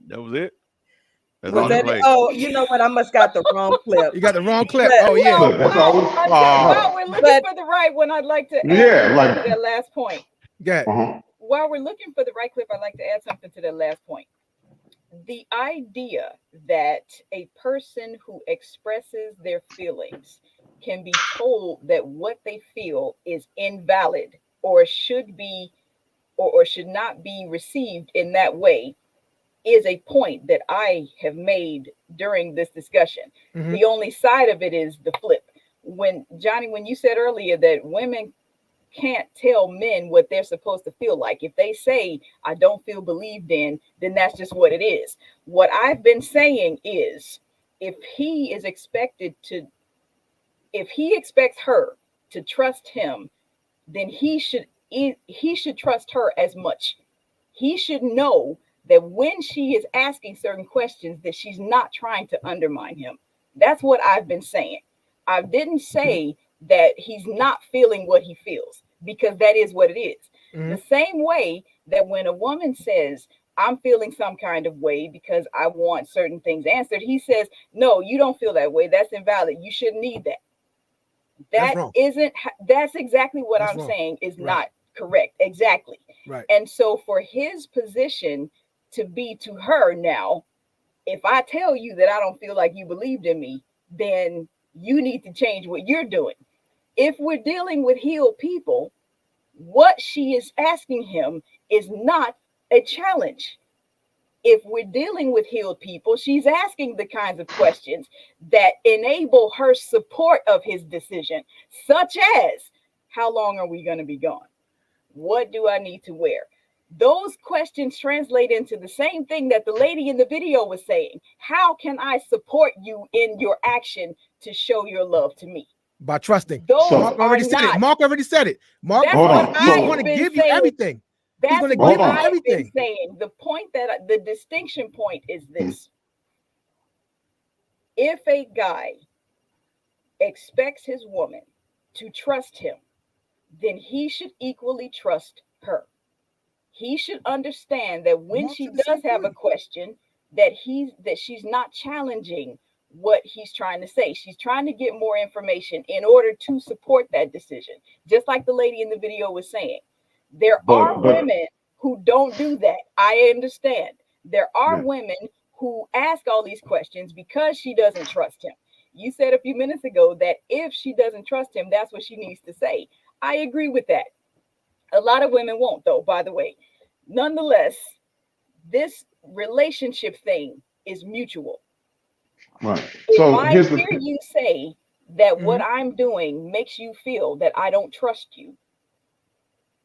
That was it? Oh, you know what? I must got the wrong clip. You got the wrong clip. Oh, yeah. While we're looking for the right one, I'd like to add to that last point. While we're looking for the right clip, I'd like to add something to that last point. The idea that a person who expresses their feelings can be told that what they feel is invalid or should be or should not be received in that way is a point that I have made during this discussion. The only side of it is the flip. When Johnny, when you said earlier that women can't tell men what they're supposed to feel like. If they say, "I don't feel believed in," then that's just what it is. What I've been saying is, if he expects her to trust him, then he should trust her as much. He should know that when she is asking certain questions, that she's not trying to undermine him. That's what I've been saying. I didn't say that he's not feeling what he feels, because that is what it is. The same way that when a woman says, "I'm feeling some kind of way because I want certain things answered," he says, "No, you don't feel that way. That's invalid. You shouldn't need that." That's exactly what I'm saying is not correct. Exactly. Right. And so for his position to be to her now, if I tell you that I don't feel like you believed in me, then you need to change what you're doing. If we're dealing with healed people, what she is asking him is not a challenge. If we're dealing with healed people, she's asking the kinds of questions that enable her support of his decision, such as, how long are we going to be gone? What do I need to wear? Those questions translate into the same thing that the lady in the video was saying. How can I support you in your action to show your love to me? By trusting. Mark already said it. Mark he's going to give you everything. He's going to give you everything. Saying. The point that the distinction point is this. If a guy expects his woman to trust him, then he should equally trust her. He should understand that when she does have a question, that she's not challenging what he's trying to say. She's trying to get more information in order to support that decision. Just like the lady in the video was saying. There are women who don't do that. I understand. There are women who ask all these questions because she doesn't trust him. You said a few minutes ago that if she doesn't trust him, that's what she needs to say. I agree with that. A lot of women won't, though, by the way. Nonetheless, this relationship thing is mutual. Right. So if I hear you say that what I'm doing makes you feel that I don't trust you,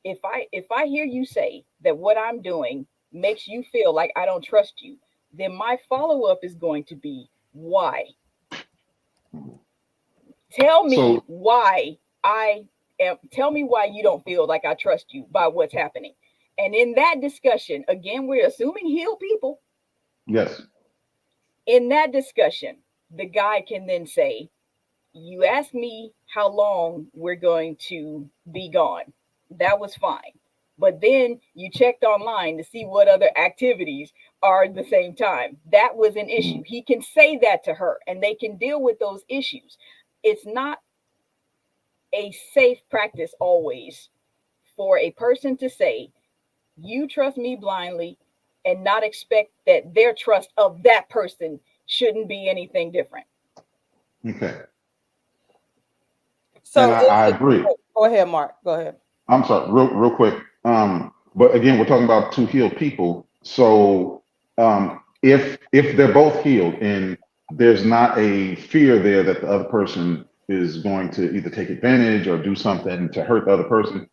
if I hear you say that what I'm doing makes you feel like I don't trust you, then my follow-up is going to be why? Tell me why tell me why you don't feel like I trust you by what's happening. And in that discussion, again, we're assuming healed people. Yes. In that discussion, the guy can then say, you asked me how long we're going to be gone. That was fine. But then you checked online to see what other activities are at the same time. That was an issue. He can say that to her and they can deal with those issues. It's not a safe practice always for a person to say, you trust me blindly, and not expect that their trust of that person shouldn't be anything different. Okay. So I agree. Go ahead, Mark. Go ahead. I'm sorry, real quick. But again, we're talking about two healed people. So if they're both healed and there's not a fear there that the other person is going to either take advantage or do something to hurt the other person,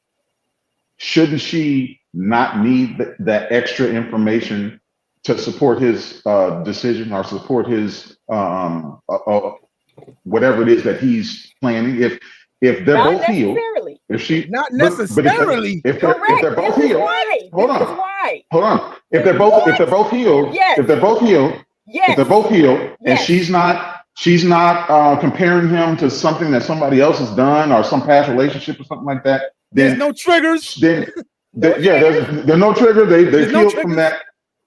shouldn't she not need that extra information to support his decision or support his whatever it is that he's planning? If they're both healed, if she not necessarily, if they're both healed, hold on. If they're both healed, if they're both healed, and she's not comparing him to something that somebody else has done or some past relationship or something like that, then there's no triggers. Then there's no trigger. They healed from that.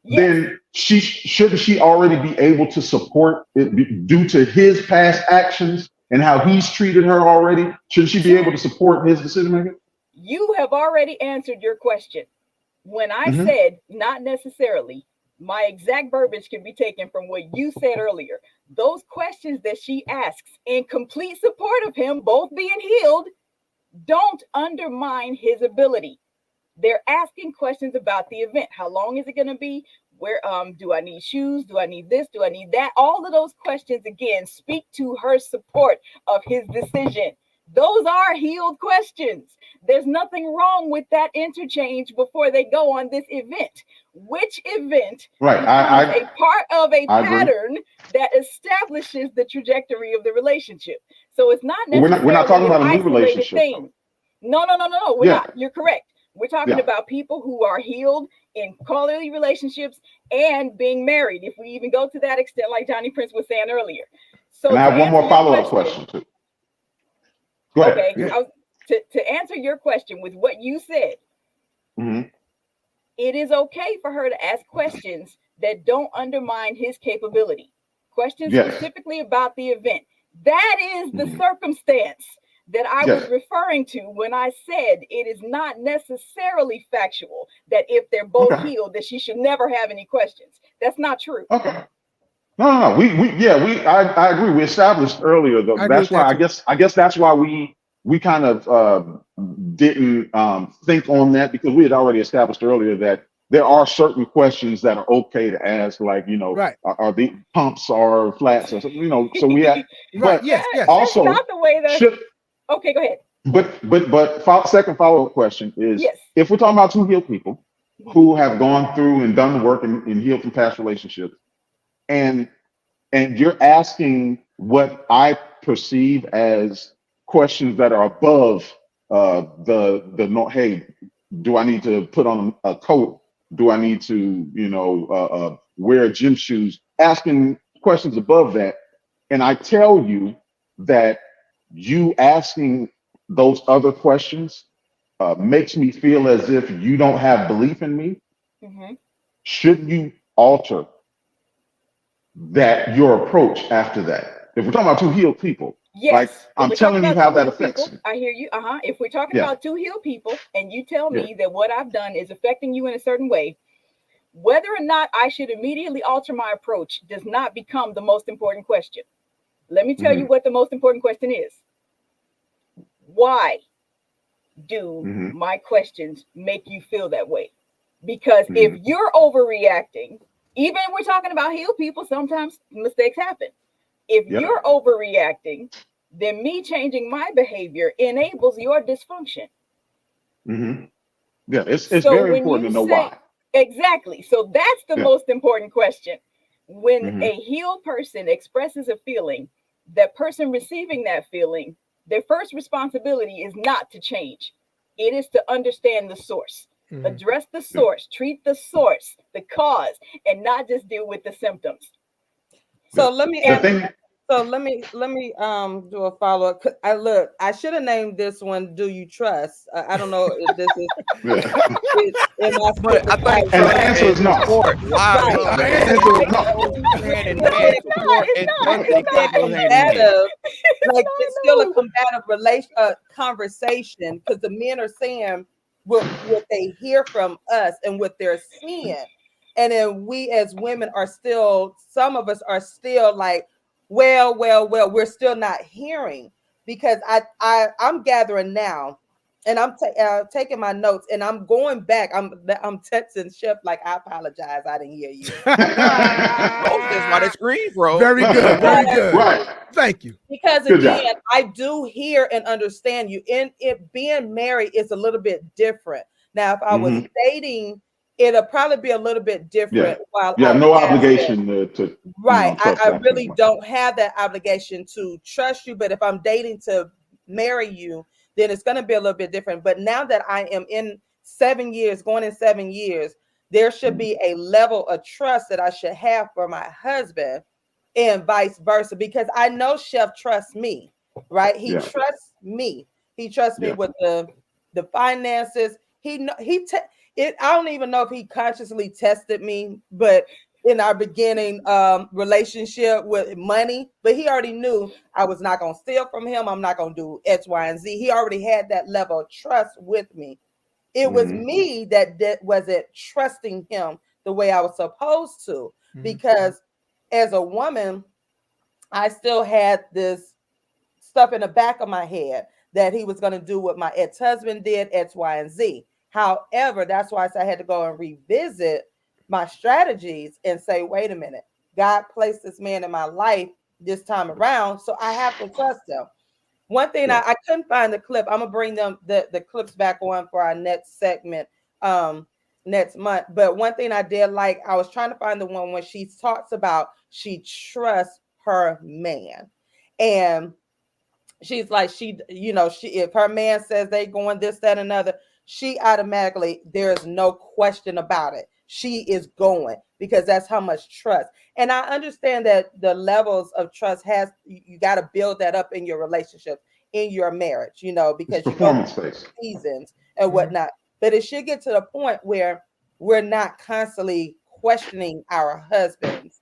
Then shouldn't she already be able to support it due to his past actions and how he's treated her already? Shouldn't she be able to support his decision making? You have already answered your question. When I said not necessarily, my exact verbiage can be taken from what you said earlier. Those questions that she asks in complete support of him both being healed don't undermine his ability. They're asking questions about the event. How long is it going to be? Where do I need shoes? Do I need this? Do I need that? All of those questions, again, speak to her support of his decision. Those are healed questions. There's nothing wrong with that interchange before they go on this event. Which event becomes a part of a pattern that establishes the trajectory of the relationship. So it's not necessarily we're not talking about a new isolated relationship. thing. No, we're not. You're correct. We're talking about people who are healed in quality relationships and being married, if we even go to that extent, like Johnny Prince was saying earlier. So and I have one more follow-up question too. Go ahead. Okay. To answer your question with what you said, it is okay for her to ask questions that don't undermine his capability. Questions specifically about the event. That is the circumstance that I was referring to when I said it is not necessarily factual that if they're both healed, that she should never have any questions. That's not true. Okay. No. I agree. We established earlier though. That's why I guess that's why we kind of didn't think on that, because we had already established earlier that there are certain questions that are okay to ask, like, are the pumps or flats or something, so we have but also that's not the way that okay, go ahead. But second follow-up question is, if we're talking about two healed people who have gone through and done the work and healed from past relationships, and you're asking what I perceive as questions that are above hey, do I need to put on a coat? Do I need to, wear gym shoes? Asking questions above that. And I tell you that you asking those other questions makes me feel as if you don't have belief in me. Shouldn't you alter your approach after that? If we're talking about two healed people, like I'm telling you how that affects you. I hear you. If we're talking about two healed people and you tell me that what I've done is affecting you in a certain way, whether or not I should immediately alter my approach does not become the most important question. Let me tell you what the most important question is. Why do my questions make you feel that way? Because if you're overreacting, even if we're talking about healed people, sometimes mistakes happen. If you're overreacting, then me changing my behavior enables your dysfunction. Yeah, it's very important to know why. Exactly. So that's the most important question. When a healed person expresses a feeling, that person receiving that feeling, their first responsibility is not to change. It is to understand the source. Address the source, treat the source, the cause, and not just deal with the symptoms. So let me do a follow-up. I should have named this one "Do You Trust?" I don't know if this is but I think the answer is no. Support. Why? The answer is no. Like it's still a combative conversation, because the men are saying what they hear from us and what they're seeing, and then we as women are still, some of us are still like, well, we're still not hearing, because I'm gathering now, and I'm taking my notes, and I'm going back. I'm texting Chef like, I apologize, I didn't hear you. That's why they scream, bro. Very good, very good. Right. Thank you. Because again, I do hear and understand you. And it being married is a little bit different. Now, if I was dating, it'll probably be a little bit different. No obligation to right. I really don't have that obligation to trust you. But if I'm dating to marry you, then it's going to be a little bit different. But now that I am in 7 years, going in 7 years, there should be a level of trust that I should have for my husband, and vice versa, because I know Chef trusts me, right? He trusts me. He trusts me with the finances. I don't even know if he consciously tested me, but in our beginning relationship with money, but he already knew I was not going to steal from him. I'm not going to do X, Y, and Z. He already had that level of trust with me. It was me that wasn't trusting him the way I was supposed to, because as a woman, I still had this stuff in the back of my head that he was going to do what my ex-husband did, X, Y, and Z. However, that's why I had to go and revisit my strategies and say, wait a minute, God placed this man in my life this time around, so I have to trust him. One thing, I couldn't find the clip. I'm gonna bring them the clips back on for our next segment next month. But one thing I did like, I was trying to find the one when she talks about she trusts her man, and she's like, if her man says they going this, that, and another, she automatically, there's no question about it, she is going, because that's how much trust. And I understand that the levels of trust you got to build that up in your relationship, in your marriage, because you go through seasons and whatnot. But it should get to the point where we're not constantly questioning our husbands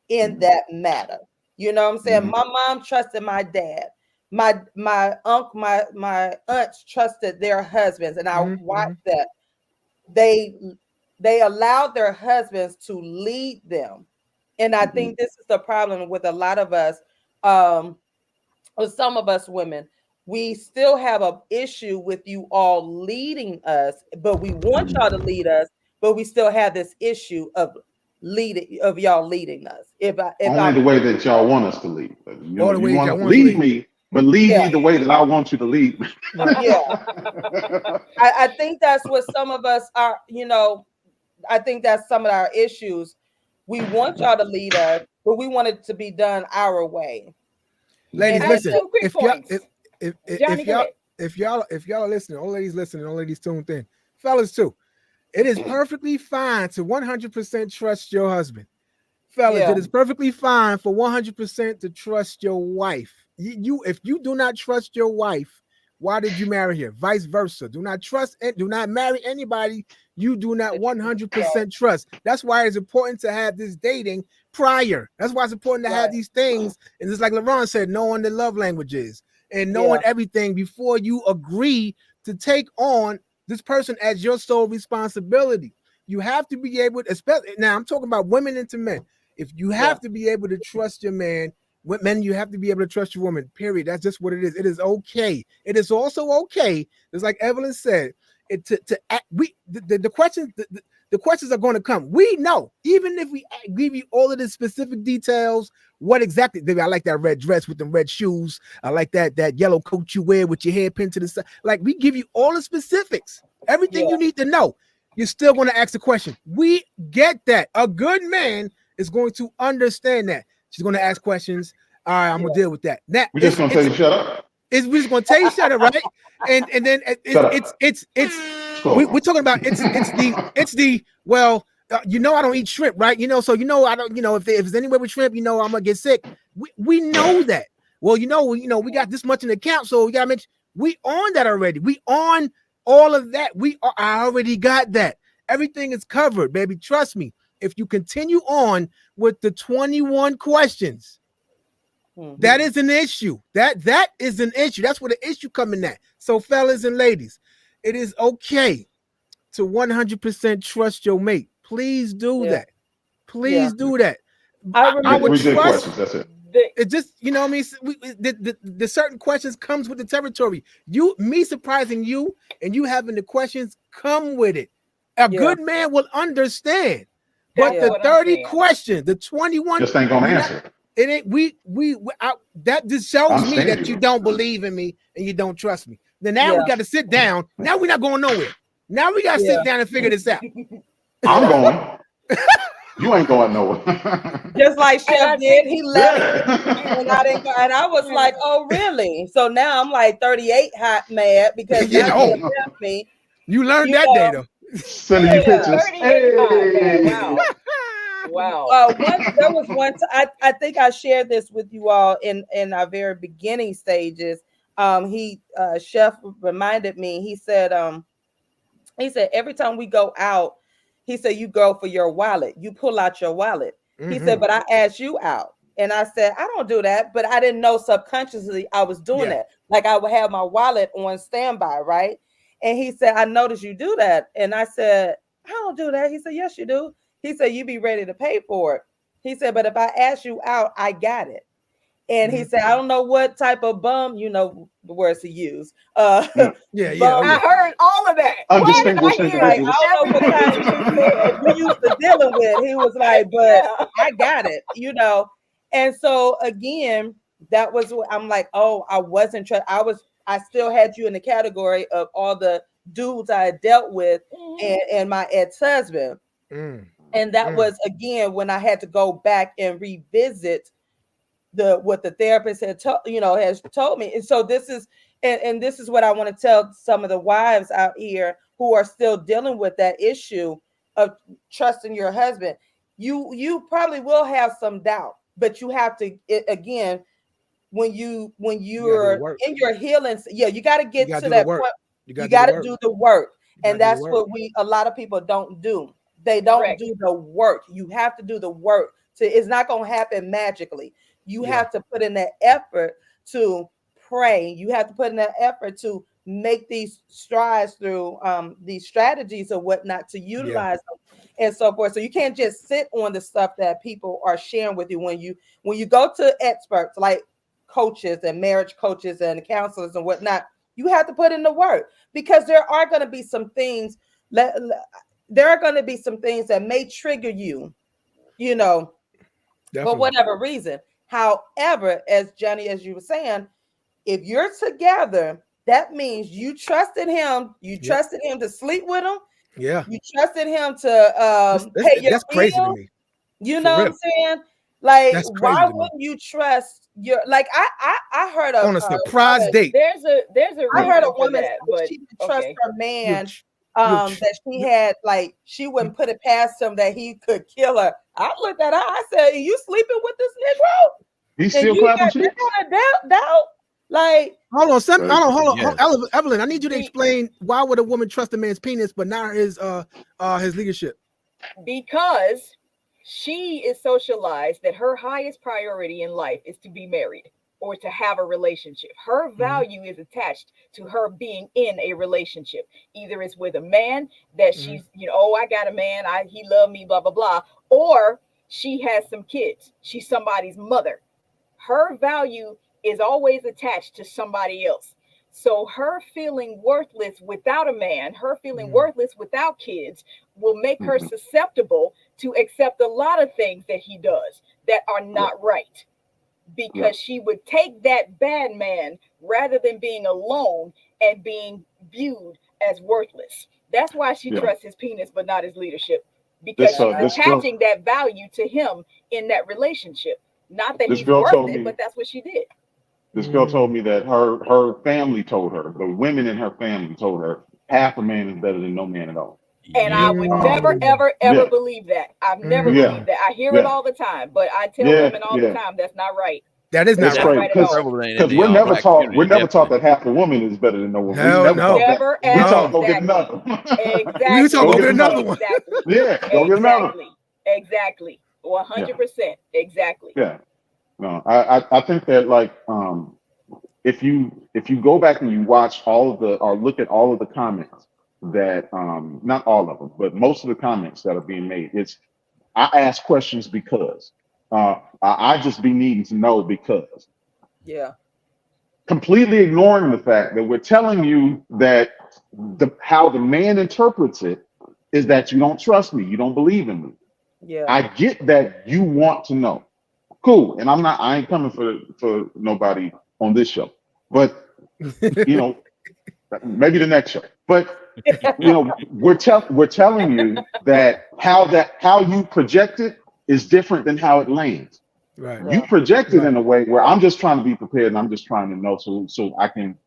in that matter. You know what I'm saying? My mom trusted my dad. My uncle, my aunts trusted their husbands, and I watched that. They allowed their husbands to lead them. And I think this is the problem with a lot of us, or some of us women. We still have an issue with you all leading us, but we want y'all to lead us, but we still have this issue of y'all leading us. Only the way that y'all want us to lead. You want to lead me, but lead me the way that I want you to lead me. I think that's what some of us are, I think that's some of our issues. We want y'all to lead us, but we want it to be done our way. Ladies, listen. If y'all are listening, all ladies listening, all ladies tuned in, fellas too, it is perfectly fine to 100% trust your husband. Fellas, it is perfectly fine for 100% to trust your wife. If you do not trust your wife, why did you marry her? Vice versa. Do not trust and do not marry anybody you do not 100% trust. That's why it's important to have this dating prior. That's why it's important to have these things. And just like LeBron said, knowing the love languages and knowing everything before you agree to take on this person as your sole responsibility. You have to be able to, especially now I'm talking about women into men. If you have to be able to trust your man, men, you have to be able to trust your woman, period. That's just what it is. It is okay. It is also okay, just like Evelyn said, the questions are going to come. We know, even if we give you all of the specific details, what exactly, I like that red dress with the red shoes. I like that yellow coat you wear with your hair pinned to the side. Like, we give you all the specifics. everything you need to know. You're still going to ask the question. We get that. A good man is going to understand that. She's going to ask questions. All right, I'm going to deal with that. Now, We're just going to tell you shut up. We're just going to tell you shut up, right? And then we're talking about it's the well, you know I don't eat shrimp, right? You know, so you know I don't, you know, if there's anywhere with shrimp, you know I'm gonna get sick. We know that. Well, you know, we got this much in the account, so we gotta mention we on that already. We on all of that. I already got that. Everything is covered, baby. Trust me. If you continue on with the 21 questions, that is an issue. That is an issue. That's where the issue coming at. So, fellas and ladies, it is okay to 100% trust your mate. Please do that. Please do that. I would trust. Questions, that's it. It just, you know what I mean? The certain questions comes with the territory. Me surprising you and you having the questions come with it. A good man will understand. But the 30 questions, the 21 just ain't gonna answer. It ain't that just shows me that you don't believe in me and you don't trust me. Then now we got to sit down. Now we're not going nowhere. Now we got to sit down and figure this out. I'm going. You ain't going nowhere. Just like Chef did, he left, and I was like, "Oh, really?" So now I'm like 38 hot mad because he left me. You learned that day though. Sending you pictures. Hey. Wow. There was one. I think I shared this with you all in our very beginning stages. Chef reminded me. He said every time we go out, he said you go for your wallet. You pull out your wallet. Mm-hmm. He said, but I asked you out, and I said I don't do that. But I didn't know subconsciously I was doing that. Like I would have my wallet on standby, right? And he said, I noticed you do that. And I said, I don't do that. He said, yes, you do. He said, you be ready to pay for it. He said, but if I ask you out, I got it. And he said, I don't know what type of bum, you know, the words to use. I heard all of that. I don't know what kind of you used to dealing with. He was like, but I got it, you know. And so again, that was what I'm like, oh, I wasn't I still had you in the category of all the dudes I had dealt with and my ex-husband. And that was again when I had to go back and revisit what the therapist had has told me. And so this is and this is what I want to tell some of the wives out here who are still dealing with that issue of trusting your husband. You probably will have some doubt, but you have to again when you're in your healing, you got to get to that point. You got to do the work, and that's what a lot of people don't do. They don't do the work. You have to do the work. So it's not going to happen magically. You have to put in that effort to pray. You have to put in that effort to make these strides through these strategies or whatnot to utilize them and so forth. So you can't just sit on the stuff that people are sharing with you. When you go to experts like coaches and marriage coaches and counselors and whatnot, you have to put in the work, because there are going to be some things that may trigger you, for whatever reason. However, as Johnny, as you were saying, if you're together, that means you trusted him. You trusted him to sleep with him. Yeah. You trusted him to pay your bills. That's crazy to me. You know what I'm saying? Like, why wouldn't you trust your? Like, I heard on a surprise date. There's a. I heard a woman say she didn't trust her man. That she had, like, she wouldn't put it past him that he could kill her. I looked at her. I said, "You sleeping with this Negro? He's still clapping cheeks? Doubt? Like, hold on, Evelyn. I need you to explain why would a woman trust a man's penis but not his leadership? Because she is socialized that her highest priority in life is to be married or to have a relationship. Her value is attached to her being in a relationship. Either it's with a man that she's, I got a man, he loved me, blah, blah, blah. Or she has some kids. She's somebody's mother. Her value is always attached to somebody else. So her feeling worthless without a man, her feeling worthless without kids will make her susceptible to accept a lot of things that he does that are not right. Because she would take that bad man rather than being alone and being viewed as worthless. That's why she Yeah. trusts his penis, but not his leadership, because she's attaching that value to him in that relationship. Not that he's worth it, but that's what she did. This girl told me that her family told her, the women in her family told her, half a man is better than no man at all. And I would never, ever believe that. I've never believed that. I hear it all the time, but I tell women all the time that's not right. That is not right. Because we're never taught that half a woman is better than no woman. Hell no. Never, we taught go get another. Exactly. We taught go get another one. Exactly. Yeah, go get another. Exactly. 100%. Exactly. Yeah. No, I think that like if you go back and you watch all of the or look at all of the comments that not all of them, but most of the comments that are being made, it's I ask questions because I just be needing to know because. Yeah. Completely ignoring the fact that we're telling you that how the man interprets it is that you don't trust me, you don't believe in me. Yeah. I get that you want to know. Cool. And I ain't coming for nobody on this show. But maybe the next show. But we're telling you that how you project it is different than how it lands. Right. You project it in a way where I'm just trying to be prepared and I'm just trying to know so I can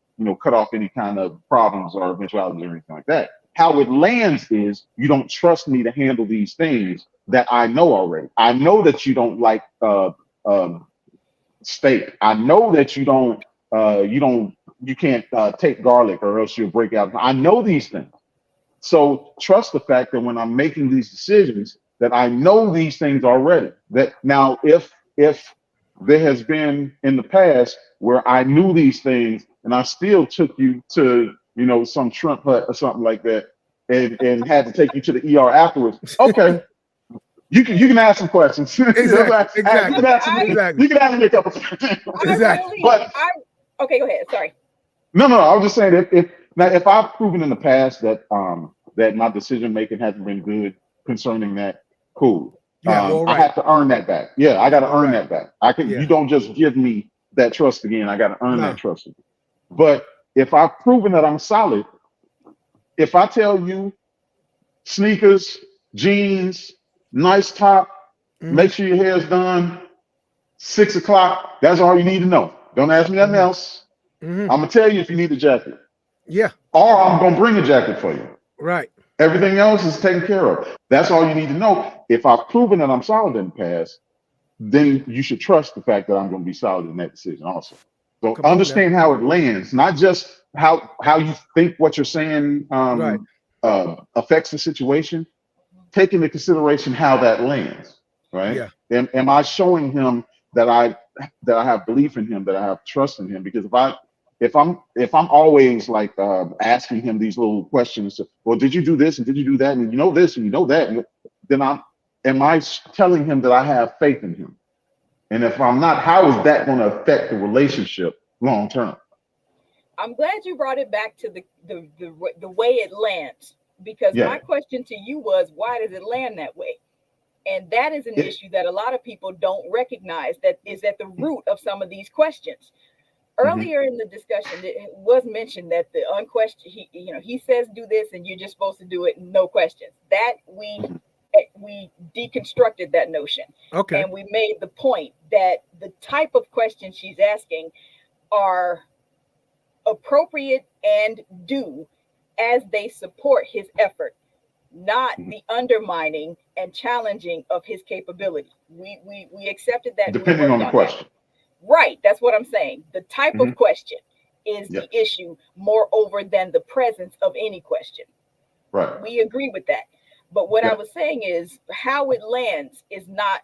cut off any kind of problems or eventualities or anything like that. How it lands is you don't trust me to handle these things that I know already. I know that you don't like steak. I know that you can't take garlic or else you'll break out. I know these things. So trust the fact that when I'm making these decisions that I know these things already. That now if there has been in the past where I knew these things and I still took you to some shrimp hut or something like that and had to take you to the ER afterwards. Okay. You can ask some questions. Exactly. You can ask me a couple questions. Exactly. Okay, go ahead. Sorry. No. I was just saying if I've proven in the past that that my decision making hasn't been good concerning that, cool. I have to earn that back. Yeah, I got to earn that back. You don't just give me that trust again. I got to earn that trust again. But if I've proven that I'm solid, if I tell you sneakers, jeans, nice top, make sure your hair's done, 6 o'clock, that's all you need to know. Don't ask me nothing else. I'm gonna tell you if you need a jacket. Yeah. Or I'm gonna bring a jacket for you. Right. Everything else is taken care of. That's all you need to know. If I've proven that I'm solid in the past, then you should trust the fact that I'm going to be solid in that decision also. So understand how it lands, not just how you think what you're saying affects the situation. Take into consideration how that lands, right? Yeah. Am I showing him that I have belief in him, that I have trust in him? Because if I'm always like asking him these little questions, well, did you do this and did you do that and you know this and you know that, then am I telling him that I have faith in him? And if I'm not, how is that going to affect the relationship long term? I'm glad you brought it back to the way it lands, because my question to you was, why does it land that way? And that is an issue that a lot of people don't recognize, that is at the root of some of these questions. Earlier in the discussion, it was mentioned that the unquestioned, he says do this and you're just supposed to do it, no questions. That we deconstructed that notion. Okay. And we made the point that the type of questions she's asking are appropriate and due as they support his effort, not the undermining and challenging of his capability. We accepted that. Depending on the question. Right. That's what I'm saying. The type of question is the issue moreover than the presence of any question. Right. We agree with that. But what I was saying is how it lands is not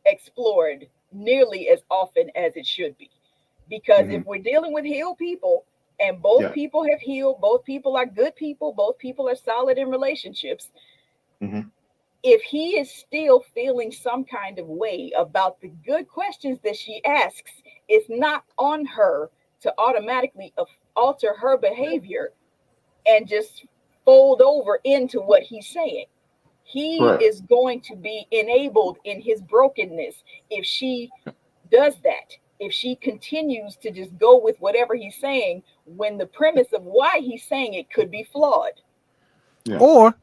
explored nearly as often as it should be. Because if we're dealing with healed people and both people have healed, both people are good people, both people are solid in relationships. If he is still feeling some kind of way about the good questions that she asks, it's not on her to automatically alter her behavior and just fold over into what he's saying. He is going to be enabled in his brokenness if she does that. If she continues to just go with whatever he's saying, when the premise of why he's saying it could be flawed. Yeah. Or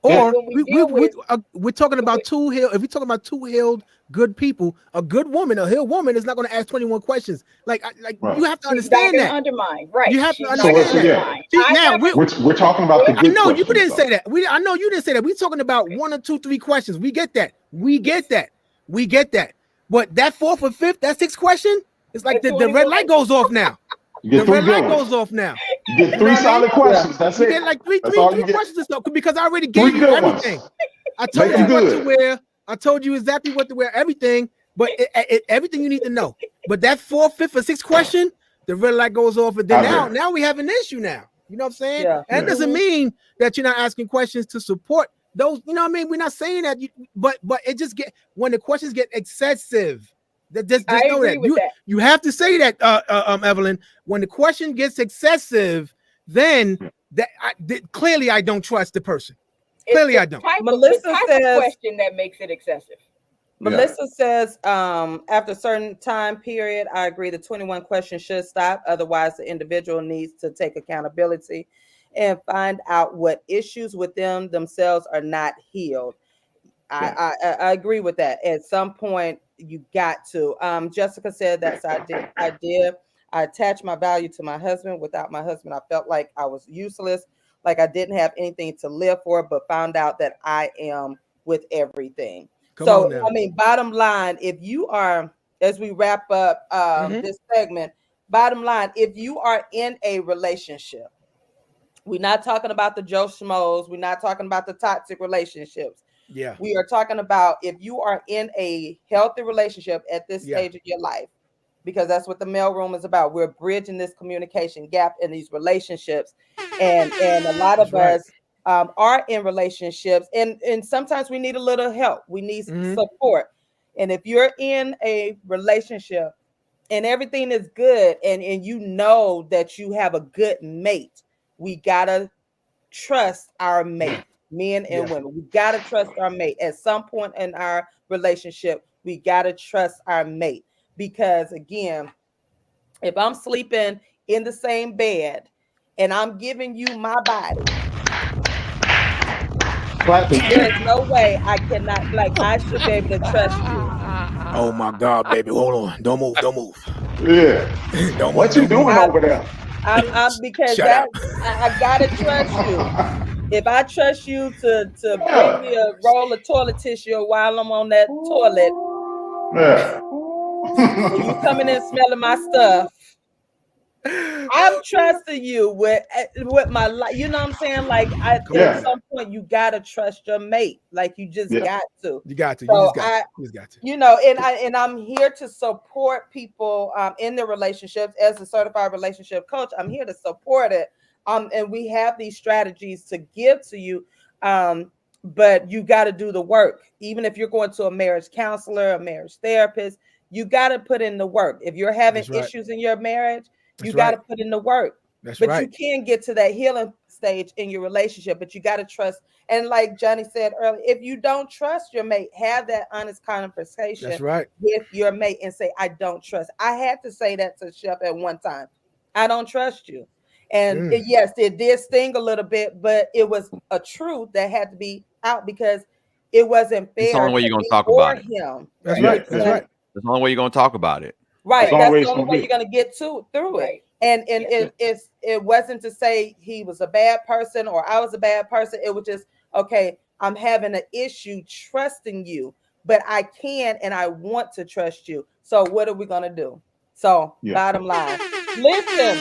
we're talking about two healed. If we're talking about two healed good people, a good woman, a healed woman is not going to ask 21 questions. Like you have to understand that. Undermine, right? You have to So understand that. We're talking about the good no, you questions, didn't say that. I know you didn't say that. We're talking about 1 or 2, 3 questions. We get that. We get that. But that 4th or 5th, that 6th question, it's like the red light goes off now. You get The red light goes off now. You get 3 solid questions. That's you it. get like three questions and stuff because I already 3 gave you good everything. ones. I told Make you them what good. to wear. I told you exactly what to wear. Everything, but everything you need to know. But that 4th, 5th, or 6th question, the red light goes off, and then now we have an issue now. You know what I'm saying? Yeah. And it doesn't mean that you're not asking questions to support those. You know what I mean? We're not saying that. But it just when the questions get excessive. Just know that. You have to say that, Evelyn. When the question gets excessive, then clearly I don't trust the person. Clearly I don't. Melissa says question that makes it excessive. Melissa says, after a certain time period, I agree the 21 questions should stop. Otherwise, the individual needs to take accountability and find out what issues with themselves are not healed. I agree with that. At some point, you got to. Jessica said that's I did. I attached my value to my husband. Without my husband, I felt like I was useless, like I didn't have anything to live for, but found out that I am with everything. So, I mean, bottom line, if you are, as we wrap up this segment, bottom line, if you are in a relationship, we're not talking about the Joe Schmoes. We're not talking about the toxic relationships. Yeah. We are talking about if you are in a healthy relationship at this stage of your life, because that's what the mailroom is about. We're bridging this communication gap in these relationships. And a lot of us are in relationships and sometimes we need a little help. We need support. And if you're in a relationship and everything is good and you know that you have a good mate, we gotta trust our mate. Men and women, we gotta trust our mate. At some point in our relationship, we gotta trust our mate. Because again, if I'm sleeping in the same bed and I'm giving you my body, there's no way I cannot, I should be able to trust you. Oh my God, baby, hold on, don't move. Yeah. What you doing over there? I'm because I gotta trust you. If I trust you to bring me a roll of toilet tissue while I'm on that toilet, and you coming in smelling my stuff, I'm trusting you with my life. You know what I'm saying? Like at some point you gotta trust your mate. Like you just got to. You got to. So you just got to. You know, and I'm here to support people in their relationships as a certified relationship coach. I'm here to support it. And we have these strategies to give to you. But you got to do the work. Even if you're going to a marriage counselor, a marriage therapist, you got to put in the work. If you're having issues in your marriage, you got to put in the work. But you can get to that healing stage in your relationship, but you got to trust. And like Johnny said earlier, if you don't trust your mate, have that honest conversation with your mate and say, I don't trust. I had to say that to Chef at one time. I don't trust you. And yes, it did sting a little bit, but it was a truth that had to be out because it wasn't fair. That's the only way you're going to talk about it. That's right. That's the only way you're going to talk about it. Right. That's the only way you're going to get through it. And it wasn't to say he was a bad person or I was a bad person. It was just, okay, I'm having an issue trusting you, but I can and I want to trust you. So what are we going to do? So bottom line, listen,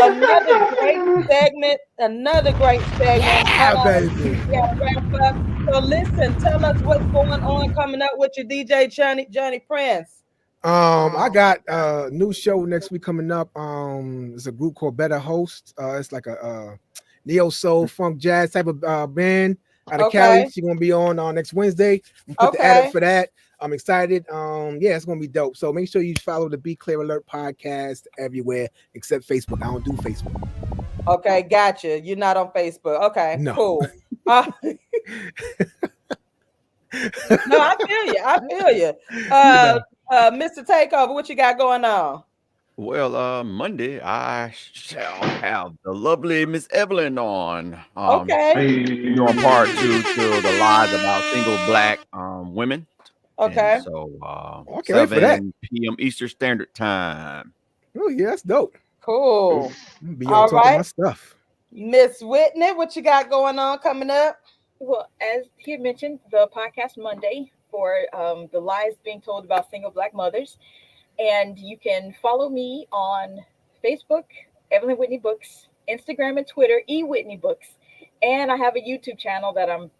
another great segment. Yeah, baby. Wrap up. So listen, tell us what's going on coming up with your DJ Johnny Prince. I got a new show next week coming up. It's a group called Better Host. It's like a neo soul funk jazz type of band out of Cali. She's gonna be on next Wednesday. Put the edit for that. I'm excited. It's gonna be dope. So make sure you follow the Be Clear Alert podcast everywhere except Facebook. I don't do Facebook. Okay, gotcha. You're not on Facebook. Okay, no. Cool. No, I feel you. Mr. Takeover, what you got going on? Well, Monday I shall have the lovely Miss Evelyn on. Okay. Doing part 2 to the lies about single black women. Okay. And so Okay, wait for that. 7 p.m. Eastern Standard Time. Oh yeah, that's dope. Cool. Be All on top of my right. stuff. Miss Whitney, what you got going on coming up? Well, as he had mentioned, the podcast Monday for the lies being told about single black mothers. And you can follow me on Facebook, Evelyn Whitney Books, Instagram and Twitter, eWhitney Books. And I have a YouTube channel that I'm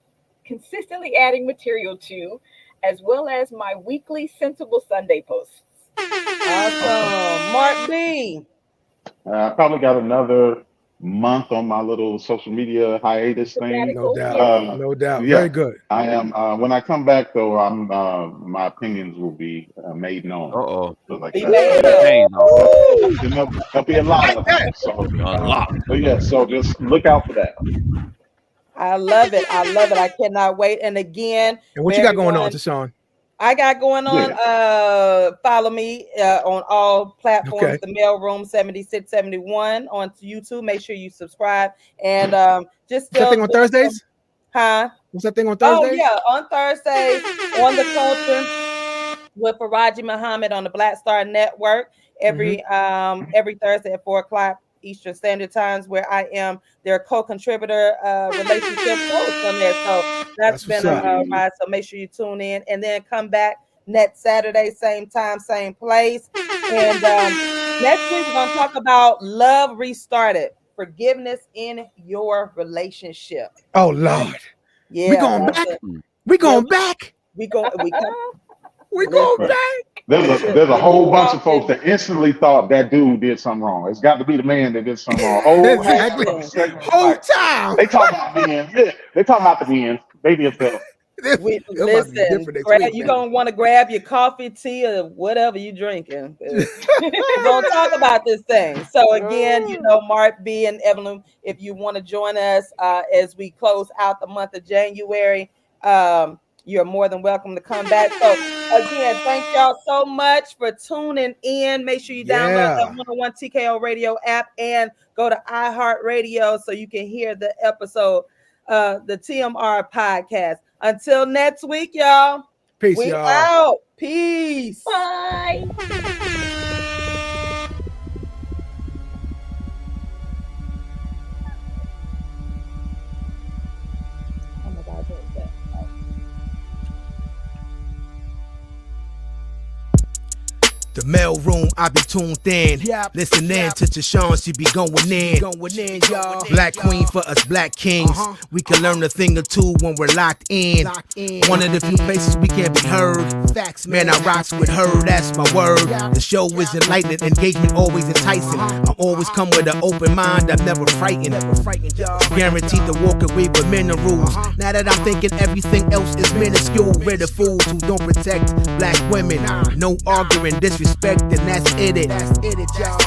consistently adding material to, as well as my weekly Sensible Sunday posts. Awesome. Mark B. I probably got another month on my little social media hiatus thing. No doubt. No doubt. Yeah, Very good. I am. When I come back, though, I'm. My opinions will be made known. Like there'll be a lot of them. So, but yeah, so just look out for that. I love it. I love it. I cannot wait. And again, and what you got going on, TaShon? I got going on. Follow me on all platforms. Okay. The Mailroom 7671 on YouTube. Make sure you subscribe and just What's that thing on Thursdays? Huh? What's that thing on Thursdays? Oh yeah, on Thursdays on the Culture with Faraji Muhammad on the Black Star Network every Thursday at 4:00 Eastern Standard Times, where I am their co-contributor relationship coach on there. So that's been a ride. So make sure you tune in and then come back next Saturday, same time, same place. And next week we're gonna talk about love restarted, forgiveness in your relationship. Oh Lord. Yeah. We going back? We going back? We going back. There's a whole bunch of folks that instantly thought that dude did something wrong. It's got to be the man that did something wrong. Exactly. Whole time. They talking about the men. Yeah, they talking about the men. They did so. Listen, you're gonna want to grab your coffee, tea, or whatever you're drinking. We're gonna talk about this thing. So again, Mark B and Evelyn, if you want to join us as we close out the month of January, you're more than welcome to come back. So again, thank y'all so much for tuning in. Make sure you download the 101 TKO Radio app and go to iHeartRadio so you can hear the episode, the TMR podcast. Until next week, y'all. Peace, we y'all. Out. Peace. Bye. The Mailroom, I be tuned in. Listen in to TaShon, she be going in. Y'all. Black queen for us black kings. We can learn a thing or two when we're locked in. One of the few places we can be heard. Facts, man, I rocks with her, that's my word. The show is enlightening, engagement always enticing. I always come with an open mind, I'm never frightened. Guaranteed to walk away with minerals. Now that I'm thinking everything else is minuscule. We're the fools who don't protect black women. No arguing, disrespect, and that's it.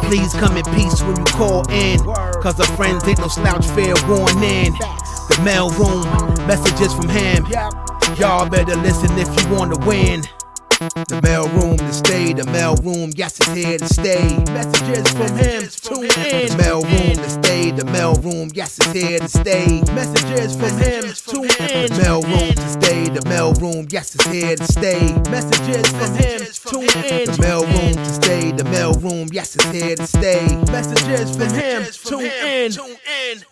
Please come in peace when you call in, cause our friends ain't no slouch, fair going in. The Mailroom, messages from him. Y'all better listen if you want to win. The Mailroom to stay, the Mailroom, yes, it's here to stay. Messages from him, tune in. The Mailroom to stay, the Mailroom, yes, it's here to stay. Messages from him, tune in. The Mailroom to stay, the Mailroom, yes, it's here to stay. Messages from him, tune in. The Mailroom to stay, the Mailroom, yes, it's here to stay. Messages from him, tune in.